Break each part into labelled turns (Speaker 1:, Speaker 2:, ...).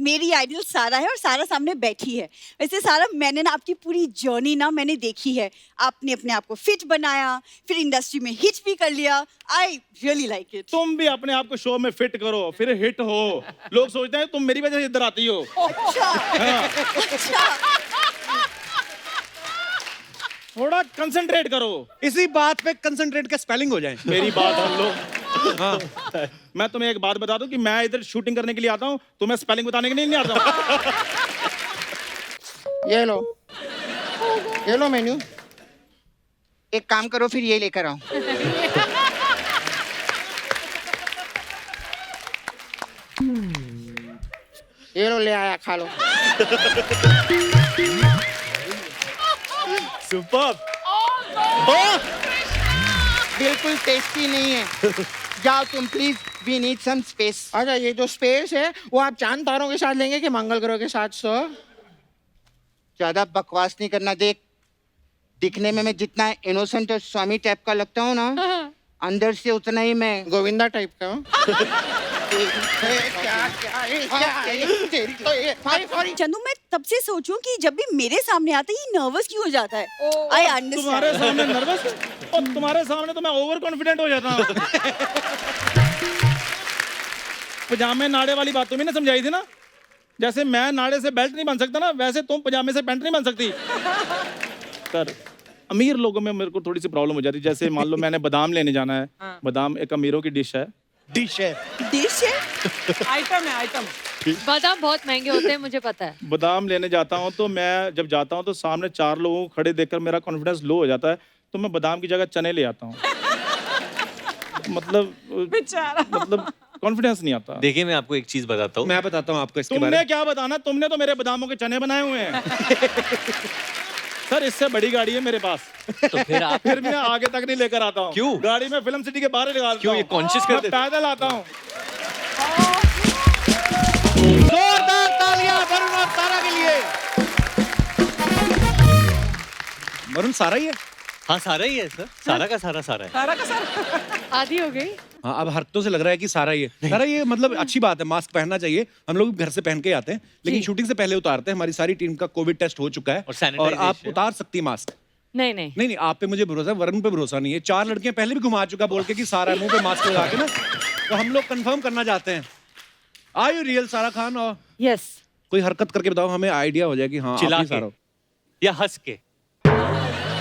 Speaker 1: मेरी आइडल सारा है और सारा सामने बैठी है। वैसे सारा, मैंने ना आपकी पूरी जर्नी ना मैंने देखी है। आपने अपने आप को फिट बनाया, फिर इंडस्ट्री में हिट भी कर लिया। I really like it.
Speaker 2: तुम भी अपने आप को शो में फिट करो, फिर हिट हो। लोग सोचते हैं तुम मेरी वजह से इधर आती हो।
Speaker 1: अच्छा, अच्छा।
Speaker 2: थोड़ा कंसंट्रेट करो।
Speaker 3: इसी बात पे कंसंट्रेट का स्पेलिंग हो जाए।
Speaker 2: मेरी बात हम लोग। हाँ। मैं तुम्हें एक बात बता दूं कि मैं इधर शूटिंग करने के लिए आता हूँ, तुम्हें स्पेलिंग बताने के लिए नहीं आता हूँ।
Speaker 4: ये लो मेन्यू। एक काम करो, फिर ये लेकर आओ। ये लो, ले आया, खा लो।
Speaker 2: सुपर्ब।
Speaker 4: बिल्कुल टेस्टी नहीं है। जाओ तुम please, we need some space. अच्छा, ये जो स्पेस है वो आप चांद तारों के साथ लेंगे कि मंगल ग्रह के साथ? सर ज्यादा बकवास नहीं करना। देख, दिखने में मैं जितना इनोसेंट और स्वामी टाइप का लगता हूँ ना, अंदर से उतना ही मैं गोविंदा टाइप का हूँ।
Speaker 1: चंदू, मैं तब से सोचूं कि जब भी मेरे सामने आता है ये नर्वस क्यों हो जाता है। I understand.
Speaker 2: तुम्हारे सामने नर्वस और तुम्हारे सामने तो मैं ओवर कॉन्फिडेंट हो जाता हूँ। पजामे नाड़े वाली बात तुम्हें ना समझाई थी ना। जैसे मैं नाड़े से बेल्ट नहीं बन सकता ना, वैसे तुम पजामे से पैंट नहीं बन सकती। कर अमीर लोगों में मेरे को थोड़ी सी प्रॉब्लम हो जाती है। जैसे मान लो मैंने बादाम लेने जाना है। बादाम एक अमीरों की डिश है।
Speaker 3: डिश है।
Speaker 1: डिश है,
Speaker 5: आइटम है, आइटम।
Speaker 6: बादाम बहुत महंगे होते हैं, मुझे पता है।
Speaker 2: बादाम लेने जाता हूँ तो मैं जब जाता हूँ तो सामने 4 लोगों को खड़े देखकर मेरा कॉन्फिडेंस लो हो जाता है, तो मैं बादाम की जगह चने ले आता हूँ। मतलब कॉन्फिडेंस नहीं आता।
Speaker 7: देखिए, मैं आपको एक चीज बताता हूँ।
Speaker 3: मैं बताता हूँ आपको इसके बारे
Speaker 2: तुमने
Speaker 3: में।
Speaker 2: क्या बताना, तुमने तो मेरे बादामों के चने बनाए हुए हैं। सर, इससे बड़ी गाड़ी है मेरे पास।
Speaker 7: तो फिर आप
Speaker 2: फिर भी मैं आगे तक नहीं लेकर आता हूँ।
Speaker 7: क्यों?
Speaker 2: गाड़ी में फिल्म सिटी के बाहर लगा देता
Speaker 7: क्यों ये
Speaker 2: हूँ।
Speaker 7: कॉन्शियस
Speaker 2: मैं
Speaker 7: करते?
Speaker 2: पैदल आता हूँ।
Speaker 3: जोरदार तालियां वरुण और सारा के लिए। वरुण सारा ही है।
Speaker 7: हाँ, सारा ही है सर। सारा का सारा है।
Speaker 5: सारा का सारा।
Speaker 6: आधी हो गई।
Speaker 3: हाँ, अब हरकतों से लग रहा है कि सारा ही है। सारा ये मतलब अच्छी बात है, मास्क पहनना चाहिए। हम लोग घर से पहन के आते हैं, लेकिन शूटिंग से पहले उतारते हैं। हमारी सारी टीम का कोविड टेस्ट हो चुका है
Speaker 7: और सैनिटाइजेशन।
Speaker 3: आप उतार सकती है मास्क।
Speaker 6: नहीं नहीं
Speaker 3: नहीं, आप पे मुझे भरोसा है, वरुण पे भरोसा नहीं है। 4 लड़कियां पहले भी घुमा चुका बोल के कि सारा मुंह पे मास्क लगा के ना। तो हम लोग कंफर्म करना चाहते हैं, आर यू रियल सारा खान? और
Speaker 6: यस।
Speaker 3: कोई हरकत करके बताओ, हमें आइडिया हो जाए कि हाँ
Speaker 7: चिल्ला
Speaker 3: आप ही
Speaker 7: के
Speaker 3: सारा हो।
Speaker 7: या हंस के?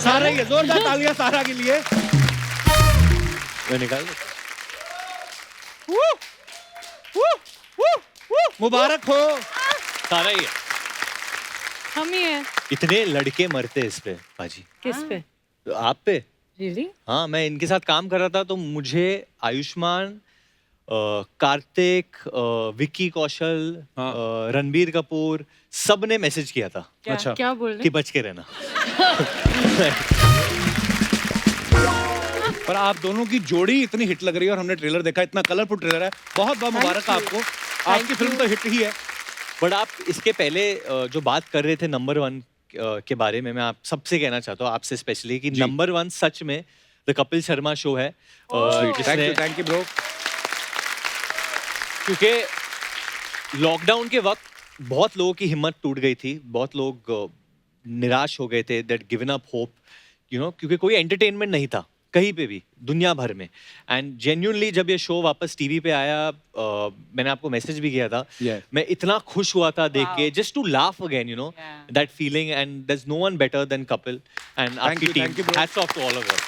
Speaker 3: सारा ही है। जोरदार तालियां सारा के लिए।
Speaker 7: मैं निकाल दूं?
Speaker 3: मुबारक हो।
Speaker 7: सारा ही है।
Speaker 6: हम ही हैं।
Speaker 7: इतने लड़के मरते इस पे बाजी।
Speaker 6: किस पे?
Speaker 7: तो आप पे?
Speaker 6: रियली?
Speaker 7: हाँ, मैं इनके साथ काम कर रहा था तो मुझे आयुष्मान, कार्तिक, विक्की कौशल,
Speaker 3: हाँ।
Speaker 7: रणबीर कपूर, सब ने मैसेज किया था
Speaker 3: अच्छा,
Speaker 6: क्या बोल रहे
Speaker 7: कि बच के रहना।
Speaker 3: पर आप दोनों की जोड़ी इतनी हिट लग रही है और हमने ट्रेलर देखा, इतना कलरफुल ट्रेलर है। बहुत बहुत मुबारक है आपको। आपकी फिल्म तो हिट ही है।
Speaker 7: बट आप इसके पहले जो बात कर रहे थे नंबर 1 के बारे में, मैं आप सबसे कहना चाहता हूँ, आपसे स्पेशली, कि नंबर 1 सच में द कपिल शर्मा शो है।
Speaker 3: Thank you bro.
Speaker 7: क्योंकि लॉकडाउन के वक्त बहुत लोगों की हिम्मत टूट गई थी, बहुत लोग निराश हो गए थे, that given up hope, you know, क्योंकि कोई एंटरटेनमेंट नहीं था कहीं पे भी दुनिया भर में। एंड जेन्युइनली जब ये शो वापस टीवी पे आया, मैंने आपको मैसेज भी किया था, मैं इतना खुश हुआ था देख के, just to laugh again, you know, that feeling. And there is no one better than Kapil and आपकी टीम। Hats off to all of us.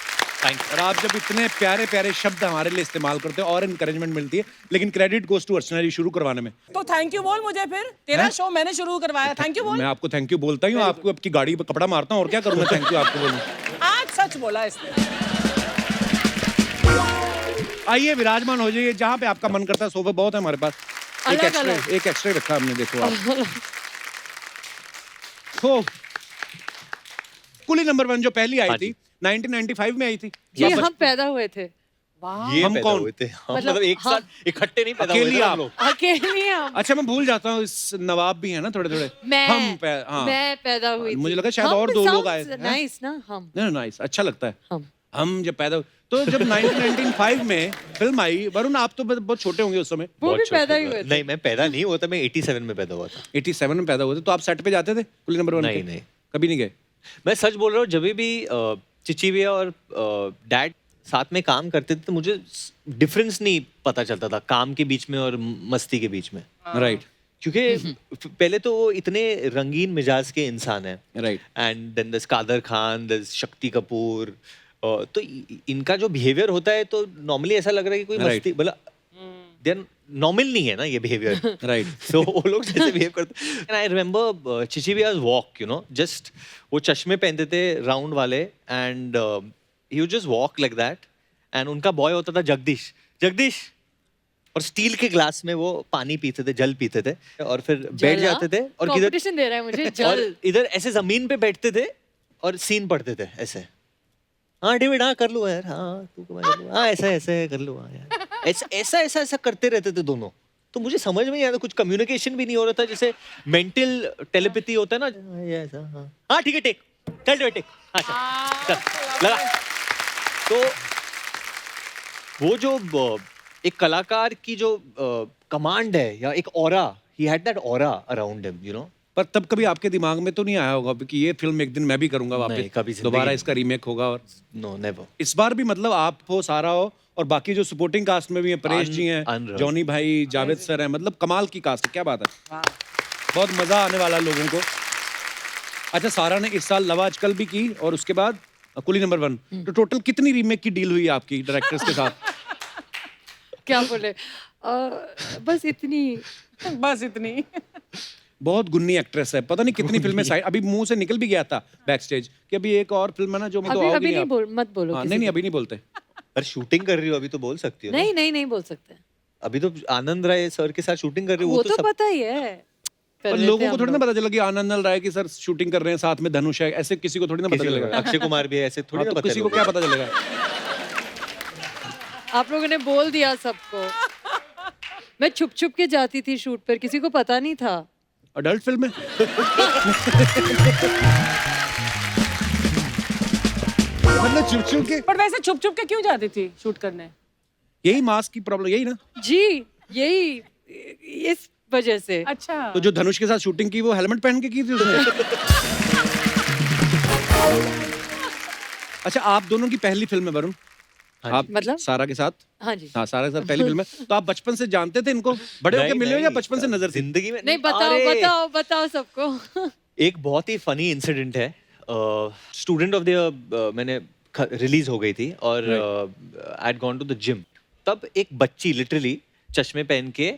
Speaker 7: Thank you.
Speaker 3: और आप जब इतने प्यारे प्यारे शब्द हमारे लिए इस्तेमाल करते हो और इनकरेजमेंट मिलती है, लेकिन क्रेडिट गोज टू अर्चना जी शुरू करवाने में।
Speaker 5: तो थैंक यू बोल मुझे फिर। तेरा शो मैंने शुरू करवाया, थैंक यू बोल।
Speaker 3: मैं आपको थैंक यू बोलता ही हूँ, आपको आपकी गाड़ी पे कपड़ा मारता हूँ, और क्या करूँ मैं थैंक यू आपको बोलूँ।
Speaker 5: आज सच बोला इसने।
Speaker 3: आइए विराजमान हो जाइए जहाँ पे आपका मन करता है। सोफे बहुत है हमारे पास। एक एक्स्ट्रा रखा हमने, देखो आप। तो कुली नंबर 1 जो पहली आई थी 1995 में आई थी।
Speaker 6: जी, हम पैदा हुए थे।
Speaker 7: ये
Speaker 3: हम
Speaker 7: पैदा
Speaker 3: कौन?
Speaker 7: हुए थे? मतलब एक साथ इकट्ठे नहीं पैदा हुए
Speaker 3: अकेली
Speaker 7: थे हम
Speaker 3: आप?
Speaker 7: लोग।
Speaker 6: अकेले हम।
Speaker 3: अच्छा, मैं भूल जाता हूँ, इस नवाब भी है ना थोड़े थोड़े।
Speaker 6: मैं पैदा हुई थी।
Speaker 3: मुझे लगा शायद और 2 लोग आए थे।
Speaker 6: नाइस ना हम।
Speaker 3: नहीं, नाइस, अच्छा लगता है।
Speaker 6: हम
Speaker 3: हम जब पैदा तो जब 1995 में फिल्म आई, वरुण आप तो बहुत छोटे होंगे उस समय,
Speaker 6: वो भी
Speaker 7: बहुत छोटे
Speaker 6: पैदा ही
Speaker 7: थे।
Speaker 6: हुए थे।
Speaker 7: नहीं, मैं पैदा नहीं हुआ था, मैं 87 में पैदा हुआ था।
Speaker 3: 87 में पैदा हुए थे, तो आप सेट पे जाते थे कुली नंबर 1
Speaker 7: नहीं,
Speaker 3: के?
Speaker 7: नहीं।
Speaker 3: कभी नहीं गए?
Speaker 7: मैं सच बोल रहा हूँ, जब भी चिची भैया और डैड साथ में काम करते थे तो मुझे डिफरेंस नहीं पता चलता था काम के बीच में और मस्ती के बीच में।
Speaker 3: राइट
Speaker 7: क्योंकि पहले तो वो इतने रंगीन मिजाज के इंसान हैं,
Speaker 3: राइट।
Speaker 7: एंड देन दस कादर खान, दस शक्ति कपूर, तो इनका जो बिहेवियर होता है तो नॉर्मली ऐसा लग रहा है कि कोई
Speaker 3: Right.
Speaker 7: मस्ती मतलब देन नॉर्मल नहीं है ना ये बिहेवियर।
Speaker 3: राइट।
Speaker 7: सो वो लोग जैसे बिहेव करते, एंड आई रिमेम्बर चिची भैया's वॉक, यू नो, जस्ट वो चश्मे पहनते थे राउंड वाले, and he would just walk like that, and उनका बॉय होता था जगदीश, जगदीश, और स्टील के ग्लास में वो पानी पीते थे, जल पीते थे, और फिर बैठ जाते थे और किधर
Speaker 6: कंपटीशन दे रहा है मुझे
Speaker 7: और
Speaker 6: जल।
Speaker 7: इधर ऐसे जमीन पे बैठते थे और सीन पढ़ते थे ऐसे। हाँ डेविड, हाँ कर लो यार, हाँ तू कर लो, हाँ ऐसा ऐसा कर लो, हाँ यार, ऐसा ऐसा ऐसा करते रहते थे दोनों। तो मुझे समझ में नहीं आता, कुछ कम्युनिकेशन भी नहीं हो रहा था, जैसे मेंटल टेलीपैथी होता है ना, ये ऐसा, हाँ हाँ ठीक है, टेक चल टेक, हाँ चल लगा। तो वो जो एक कलाकार की जो कमांड है या एक aura, he had that aura around him, you know.
Speaker 3: पर तब कभी आपके दिमाग में तो नहीं आया होगा कि ये फिल्म एक दिन मैं भी करूंगा
Speaker 7: नहीं,
Speaker 3: वापस,
Speaker 7: कभी जिंदगी
Speaker 3: दोबारा
Speaker 7: में।
Speaker 3: इसका रीमेक होगा? और
Speaker 7: नो नेवर।
Speaker 3: इस बार भी मतलब आप हो, सारा हो, और बाकी जो सपोर्टिंग कास्ट में भी हैं, परेश जी हैं,
Speaker 7: unreal.
Speaker 3: जॉनी भाई, जावेद सर हैं, मतलब कमाल की कास्ट है, क्या बात है, बहुत मजा आने वाला है लोगों को। अच्छा, सारा ने इस साल लव आजकल भी की और उसके बाद कुली नंबर 1, तो टोटल कितनी रीमेक की डील हुई है आपकी डायरेक्टर्स के साथ?
Speaker 6: क्या बोले, बस इतनी।
Speaker 5: बस इतनी।
Speaker 3: बहुत गुन्नी एक्ट्रेस है, पता नहीं कितनी फिल्में साइड, अभी मुंह से निकल भी गया था बैक स्टेज कि अभी एक और फिल्म है ना जो मैं तो
Speaker 6: अभी
Speaker 3: आओगी
Speaker 6: अभी नहीं
Speaker 3: आप।
Speaker 6: बोल, मत बोलो
Speaker 3: हाँ,
Speaker 6: किसी
Speaker 3: नहीं नहीं
Speaker 6: को।
Speaker 3: अभी नहीं बोलते।
Speaker 7: पर शूटिंग कर रही हो अभी तो बोल सकती हो ना।
Speaker 6: नहीं नहीं नहीं बोल सकते,
Speaker 7: अभी तो आनंद राय सर के साथ शूटिंग कर रही हो,
Speaker 6: वो
Speaker 7: तो
Speaker 6: तो
Speaker 7: सब
Speaker 6: पता ही है। कर
Speaker 3: और
Speaker 6: लेते
Speaker 3: लोगों
Speaker 6: हैं
Speaker 3: को
Speaker 6: हम
Speaker 3: थोड़ी ना
Speaker 6: लोग।
Speaker 3: पता चला कि आनंद राय की सर शूटिंग कर रहे हैं, साथ में धनुष है, ऐसे किसी को थोड़ी ना पता
Speaker 7: किसी को-
Speaker 3: चलेगा।
Speaker 7: अक्षय कुमार भी है, ऐसे थोड़ी
Speaker 3: हाँ,
Speaker 7: ना
Speaker 3: तो
Speaker 7: पता
Speaker 3: किसी
Speaker 7: है
Speaker 3: को क्या
Speaker 7: लोगों
Speaker 3: पता चलेगा?
Speaker 6: आप लोगों ने बोल दिया सबको। मैं छुप छुप के जाती थी शूट पर, किसी को पता नहीं था।
Speaker 3: अडल्ट फिल्म है। मतलब चुप चुप के,
Speaker 5: पर वैसे छुप छुप के क्यों जाती थी शूट करने?
Speaker 3: यही मास्क की प्रॉब्लम, यही ना?
Speaker 6: जी यही, इस वजह से।
Speaker 5: अच्छा।
Speaker 3: तो जो धनुष के साथ शूटिंग की वो हेलमेट पहन के की थी उसने? अच्छा, आप दोनों की पहली फिल्म है वरुण, आप
Speaker 6: मतलब?
Speaker 3: सारा के साथ?
Speaker 6: हाँ जी।
Speaker 3: हाँ, सारा के साथ पहली फिल्म है, तो आप बचपन से जानते थे इनको, बड़े होके
Speaker 7: नहीं,
Speaker 3: मिले हो या
Speaker 7: नहीं,
Speaker 3: बचपन से नजर थी?
Speaker 7: जिंदगी में
Speaker 6: नहीं, बताओ
Speaker 7: अरे,
Speaker 6: बताओ बताओ सबको।
Speaker 7: एक बहुत ही फनी इंसिडेंट है। स्टूडेंट ऑफ द ईयर मैंने रिलीज हो गई थी और I had gone to the gym. तब एक बच्ची लिटरली चश्मे पहन के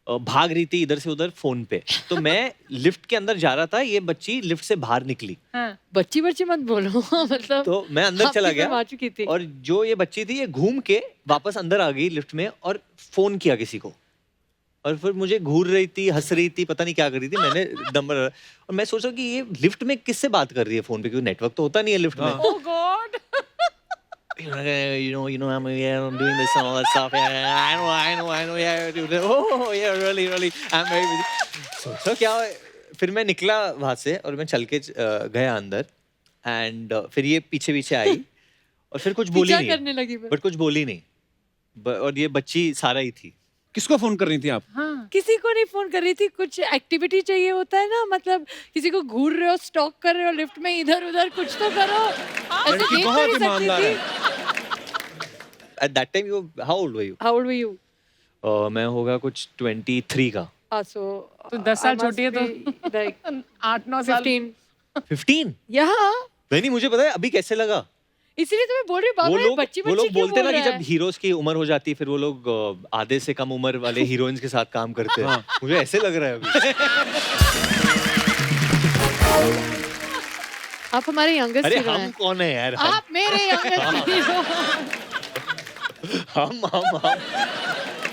Speaker 7: भाग रही थी इधर से उधर फोन पे, तो मैं लिफ्ट के अंदर जा रहा था, ये बच्ची लिफ्ट से बाहर निकली,
Speaker 5: हाँ।
Speaker 6: बच्ची बच्ची मत बोलो। मतलब
Speaker 7: तो मैं अंदर
Speaker 6: आपकी
Speaker 7: चला
Speaker 6: फिल्म
Speaker 7: गया
Speaker 6: आ चुकी थी।
Speaker 7: और जो ये बच्ची थी ये घूम के वापस अंदर आ गई लिफ्ट में और फोन किया किसी को, और फिर मुझे घूर रही थी, हंस रही थी, पता नहीं क्या कर रही थी। मैंने नंबर, और मैं सोचा कि ये लिफ्ट में किससे बात कर रही है फोन पे, क्योंकि नेटवर्क तो होता नहीं है लिफ्ट में।
Speaker 5: Oh God.
Speaker 7: you know, I'm doing this and all that stuff. Yeah, I know, yeah. Oh, yeah, really, I'm very busy. So क्या, फिर मैं निकला वहाँ से और मैं चल के गया अंदर, एंड फिर ये पीछे पीछे आई और फिर कुछ बोली
Speaker 6: पीछा करने लगी
Speaker 7: नहीं,
Speaker 6: मैं।
Speaker 7: बट कुछ बोली नहीं, और ये बच्ची सारा ही थी।
Speaker 3: किसको फोन कर रही थी आप?
Speaker 6: किसी को नहीं फोन कर रही थी, कुछ एक्टिविटी चाहिए होता है ना, मतलब किसी को घूर रहे हो, स्टॉक कर रहे हो लिफ्ट में, इधर उधर कुछ तो करो। ऐसे
Speaker 3: लड़की
Speaker 6: देख
Speaker 3: बहुत
Speaker 6: नहीं सकती
Speaker 3: ईमानदार
Speaker 6: थी।
Speaker 3: है।
Speaker 7: At that time you, how old were you?
Speaker 6: How old were you?
Speaker 7: मैं होगा कुछ 23 का।
Speaker 6: So
Speaker 5: तो 10 साल
Speaker 6: I must
Speaker 5: छोटी है तो
Speaker 6: be like
Speaker 5: 8-9 साल।
Speaker 6: 15।
Speaker 7: 15?
Speaker 6: यहाँ
Speaker 7: नहीं, मुझे पता है अभी कैसे लगा।
Speaker 6: इसीलिए तो मैं बोल रही हूँ, बाबा ये बच्ची
Speaker 7: वो
Speaker 6: बच्ची
Speaker 7: लोग
Speaker 6: क्यों
Speaker 7: बोलते हैं
Speaker 6: बोल
Speaker 7: ना कि
Speaker 6: रहा
Speaker 7: जब
Speaker 6: है?
Speaker 7: हीरोज की उम्र हो जाती है फिर वो लोग आधे से कम उम्र वाले हीरोइंस के साथ काम करते हैं। मुझे ऐसे लग रहा है अभी।
Speaker 6: आप हमारे यंगेस्ट
Speaker 7: अरे
Speaker 6: हीरो
Speaker 7: हम
Speaker 6: हैं।
Speaker 7: कौन है यार? हम
Speaker 6: आप मेरे यंगेस्ट हीरो।
Speaker 7: हम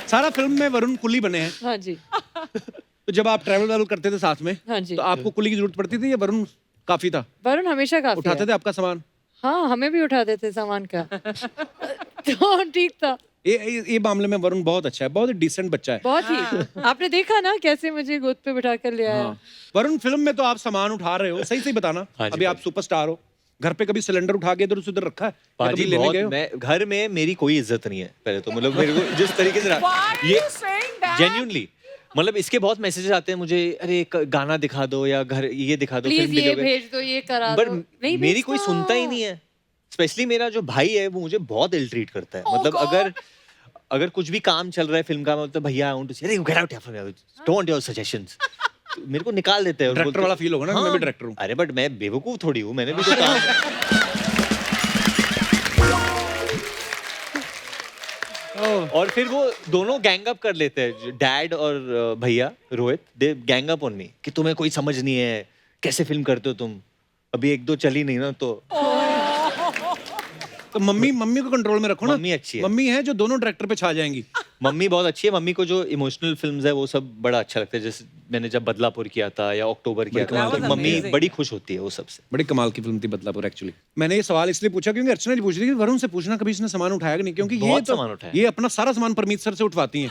Speaker 3: सारा फिल्म में वरुण कुली बने हैं,
Speaker 6: हाँ जी,
Speaker 3: तो जब आप ट्रैवल वावल करते थे साथ में,
Speaker 6: हाँ जी।
Speaker 3: तो आपको कुली की जरूरत पड़ती थी या वरुण काफी था?
Speaker 6: वरुण हमेशा काफी
Speaker 3: उठाते
Speaker 6: है।
Speaker 3: थे आपका सामान?
Speaker 6: हाँ, हमें भी उठा देते सामान का। तो ठीक था,
Speaker 3: ये मामले में वरुण बहुत अच्छा है, बहुत डिसेंट बच्चा है।
Speaker 6: बहुत ही। आपने देखा ना कैसे मुझे गोद पे बिठा कर ले आया।
Speaker 3: हाँ। वरुण, फिल्म में तो आप सामान उठा रहे हो, सही सही बताना।
Speaker 7: हाँ जी,
Speaker 3: अभी आप
Speaker 7: भाई।
Speaker 3: सुपरस्टार हो, घर पे कभी सिलेंडर उठा के इधर से उधर रखा है या
Speaker 7: पाजी
Speaker 3: कभी लेने
Speaker 7: बहुत
Speaker 3: गए हो?
Speaker 7: मैं घर में मेरी कोई इज्जत नहीं है पहले तो, मतलब मेरे को जिस तरीके से
Speaker 5: Why are
Speaker 7: ये
Speaker 5: you saying that?
Speaker 7: जेन्युइनली मतलब इसके बहुत मैसेजेस आते हैं मुझे, अरे एक गाना दिखा दो या घर ये दिखा दो,
Speaker 6: प्लीज
Speaker 7: फिल्म
Speaker 6: ये
Speaker 7: दिखाओगे।
Speaker 6: भेज दो, ये करा
Speaker 7: पर
Speaker 6: दो। नहीं
Speaker 7: मेरी कोई
Speaker 6: भेजता।
Speaker 7: सुनता ही नहीं है। स्पेशली मेरा जो भाई है वो मुझे बहुत इल ट्रीट करता है।
Speaker 5: Oh
Speaker 7: मतलब
Speaker 5: God!
Speaker 7: अगर कुछ भी काम चल रहा है फिल्म का, मतलब भैया आई वांट टू से, अरे गेट आउट यार, डोंट वांट योर सजेशंस, मेरे को निकाल देते हैं और
Speaker 3: डायरेक्टर
Speaker 7: बोलते-
Speaker 3: वाला फील होगा ना, मैं भी डायरेक्टर हूँ।
Speaker 7: अरे बट मैं बेवकूफ थोड़ी हूँ, मैंने भी तो काम और फिर वो दोनों गैंग अप कर लेते हैं, डैड और भैया रोहित, दे गैंग अप ऑन मी कि तुम्हें कोई समझ नहीं है, कैसे फिल्म करते हो तुम, अभी एक दो चली नहीं ना तो।
Speaker 3: तो मम्मी को कंट्रोल में रखो ना।
Speaker 7: मम्मी अच्छी है।
Speaker 3: मम्मी है जो दोनों डायरेक्टर पे छा जाएंगी।
Speaker 7: मम्मी बहुत अच्छी है, मम्मी को जो इमोशनल फिल्म्स है वो सब बड़ा अच्छा लगता है, जैसे मैंने जब बदलापुर किया था या अक्टूबर किया था,
Speaker 5: कमाल
Speaker 7: तो
Speaker 5: की
Speaker 7: मम्मी
Speaker 5: amazing.
Speaker 7: बड़ी खुश होती है वो सबसे।
Speaker 3: बड़ी कमाल की फिल्म थी बदलापुर एक्चुअली। मैंने ये सवाल इसलिए पूछा क्योंकि अर्चना जी पूछ रही थी वरुण से पूछना कभी इसने सामान उठाया कि नहीं, क्योंकि ये
Speaker 7: बहुत
Speaker 3: तो
Speaker 7: सामान उठाया।
Speaker 3: ये अपना सारा सामान परमीत सर से उठवाती हैं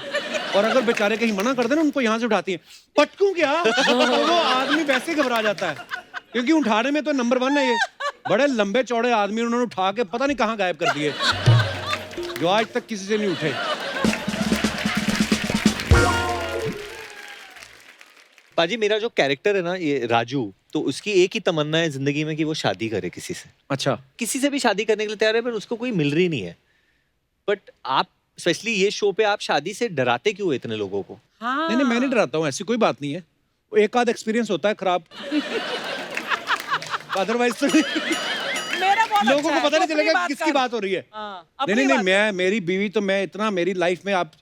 Speaker 3: और अगर बेचारे कहीं मना कर देना उनको यहाँ से उठाती हैं। पटकूं क्या तो वो आदमी वैसे ही घबरा जाता है क्योंकि उठाने में तो नंबर 1 है ये। बड़े लंबे चौड़े आदमी उन्होंने उठा के पता नहीं कहाँ गायब कर दिए, जो आज तक किसी से नहीं उठे।
Speaker 7: पाजी मेरा जो कैरेक्टर है ना ये राजू, तो उसकी एक ही तमन्ना है जिंदगी में कि वो शादी करे किसी से,
Speaker 3: अच्छा,
Speaker 7: किसी से भी शादी करने के लिए तैयार है, पर उसको कोई मिल रही नहीं है। बट आप स्पेशली ये शो पे आप शादी से डराते क्यों हो इतने लोगों को?
Speaker 5: हाँ
Speaker 3: नहीं मैं नहीं डराता हूँ, ऐसी कोई बात नहीं है। वो एक आध एक्सपीरियंस होता है खराब, अदरवाइज तो
Speaker 5: मेरा बहुत
Speaker 3: लोगों
Speaker 5: अच्छा
Speaker 3: को पता
Speaker 5: है,
Speaker 3: नहीं
Speaker 5: तो
Speaker 3: चलेगा
Speaker 5: अपनी
Speaker 3: किसकी
Speaker 5: कर।
Speaker 3: बात हो रही है।
Speaker 5: हाँ,
Speaker 3: नहीं
Speaker 5: अपनी
Speaker 3: नहीं
Speaker 5: बात
Speaker 3: मैं मेरी बीवी तो मैं इतना मेरी लाइफ में आप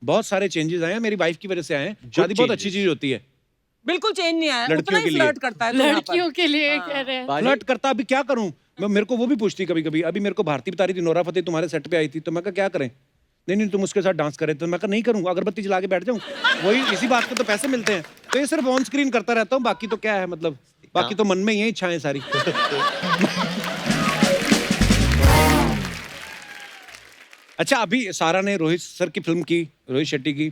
Speaker 3: बहुत सारे चेंजेस आए हैं मेरी वाइफ की वजह से आए हैं। शादी बहुत अच्छी
Speaker 7: changes?
Speaker 3: चीज होती है।
Speaker 5: बिल्कुल चेंज नहीं आया,
Speaker 3: लड़कियों
Speaker 5: उतना ही
Speaker 3: के लिए।
Speaker 5: फ्लर्ट करता है तो यहाँ पर।
Speaker 6: लड़कियों के लिए कह रहे हैं।
Speaker 7: पाजी,
Speaker 3: फ्लर्ट करता अभी क्या करूं मैं, मेरे को वो भी पूछती कभी कभी। अभी मेरे को भारती बता रही थी नोरा फतेही तुम्हारे सेट पे आई थी, तो मैं कहा क्या करें, नहीं तुम उसके साथ डांस करे, तो मैं कहा नहीं करूंगा, अगरबत्ती जला के बैठ जाऊं, वही इसी बात के तो पैसे मिलते हैं। तो ये सिर्फ ऑन स्क्रीन करता रहता हूँ, बाकी तो क्या है, मतलब बाकी तो मन में ही है इच्छाएं सारी। अच्छा, अभी सारा ने रोहित सर की फिल्म की, रोहित शेट्टी की,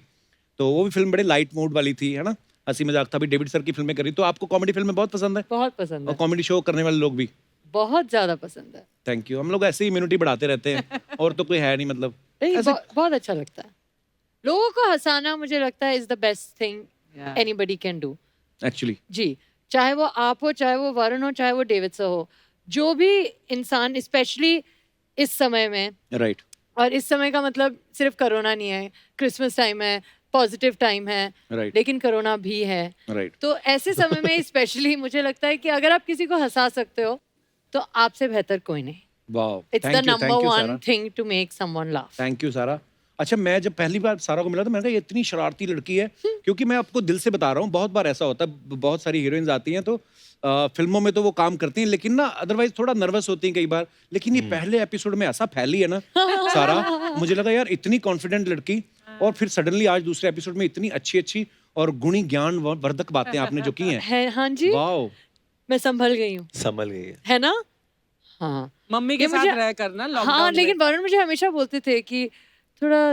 Speaker 3: तो वो भी फिल्म बड़े लाइट मूड वाली थी, है ना, हंसी मजाक था। अभी डेविड सर की फिल्में करी, तो आपको कॉमेडी फिल्में बहुत पसंद है
Speaker 6: बहुत पसंद
Speaker 3: और
Speaker 6: है,
Speaker 3: कॉमेडी शो करने वाले लोग भी?
Speaker 6: बहुत ज्यादा पसंद है।
Speaker 3: Thank you. हम लोग ऐसे ही इम्यूनिटी बढ़ाते रहते हैं और तो कोई है नहीं, मतलब
Speaker 6: नहीं,
Speaker 3: ऐसे-
Speaker 6: बहुत अच्छा लगता है। लोगों को हंसाना मुझे लगता है is the best thing anybody can do.
Speaker 3: Actually
Speaker 6: जी, चाहे वो आप हो, चाहे वो वरुण हो, चाहे वो डेविड सर हो, जो भी इंसान स्पेशली इस समय में,
Speaker 3: राइट
Speaker 6: और इस समय का मतलब सिर्फ कोरोना नहीं है, क्रिसमस टाइम है, पॉजिटिव टाइम है,
Speaker 3: राइट
Speaker 6: लेकिन कोरोना भी है।
Speaker 3: राइट
Speaker 6: तो ऐसे समय में स्पेशली मुझे लगता है कि अगर आप किसी को हंसा सकते हो तो आपसे बेहतर कोई नहीं।
Speaker 3: Wow,
Speaker 6: it's the number 1 thing to make someone laugh.
Speaker 3: Thank you Sara. अच्छा, मैं जब पहली बार सारा को मिला तो मैंने कहा ये इतनी शरारती लड़की है, क्योंकि मैं आपको दिल से बता रहा हूँ, बहुत बार ऐसा होता है, बहुत सारी हीरोइंस आती हैं तो फिल्मों में तो वो काम करती हैं, लेकिन ना अदरवाइज थोड़ा नर्वस होती हैं कई बार। लेकिन ये पहले एपिसोड में ऐसा फैली है ना सारा, मुझे लगा यार इतनी कॉन्फिडेंट लड़की, और फिर सडनली आज दूसरे एपिसोड में इतनी अच्छी अच्छी और गुणी ज्ञान वर्धक बातें आपने जो की हैं,
Speaker 6: है हाँ जी,
Speaker 3: वाओ।
Speaker 6: मैं संभल गई हूँ,
Speaker 7: संभल गई है।
Speaker 6: है ना? हाँ,
Speaker 5: मम्मी के
Speaker 6: ये
Speaker 5: साथ
Speaker 6: मुझे-
Speaker 5: रह करना
Speaker 6: हाँ,
Speaker 5: लॉकडाउन
Speaker 6: लेकिन वरुण मुझे हमेशा बोलते थे कि थोड़ा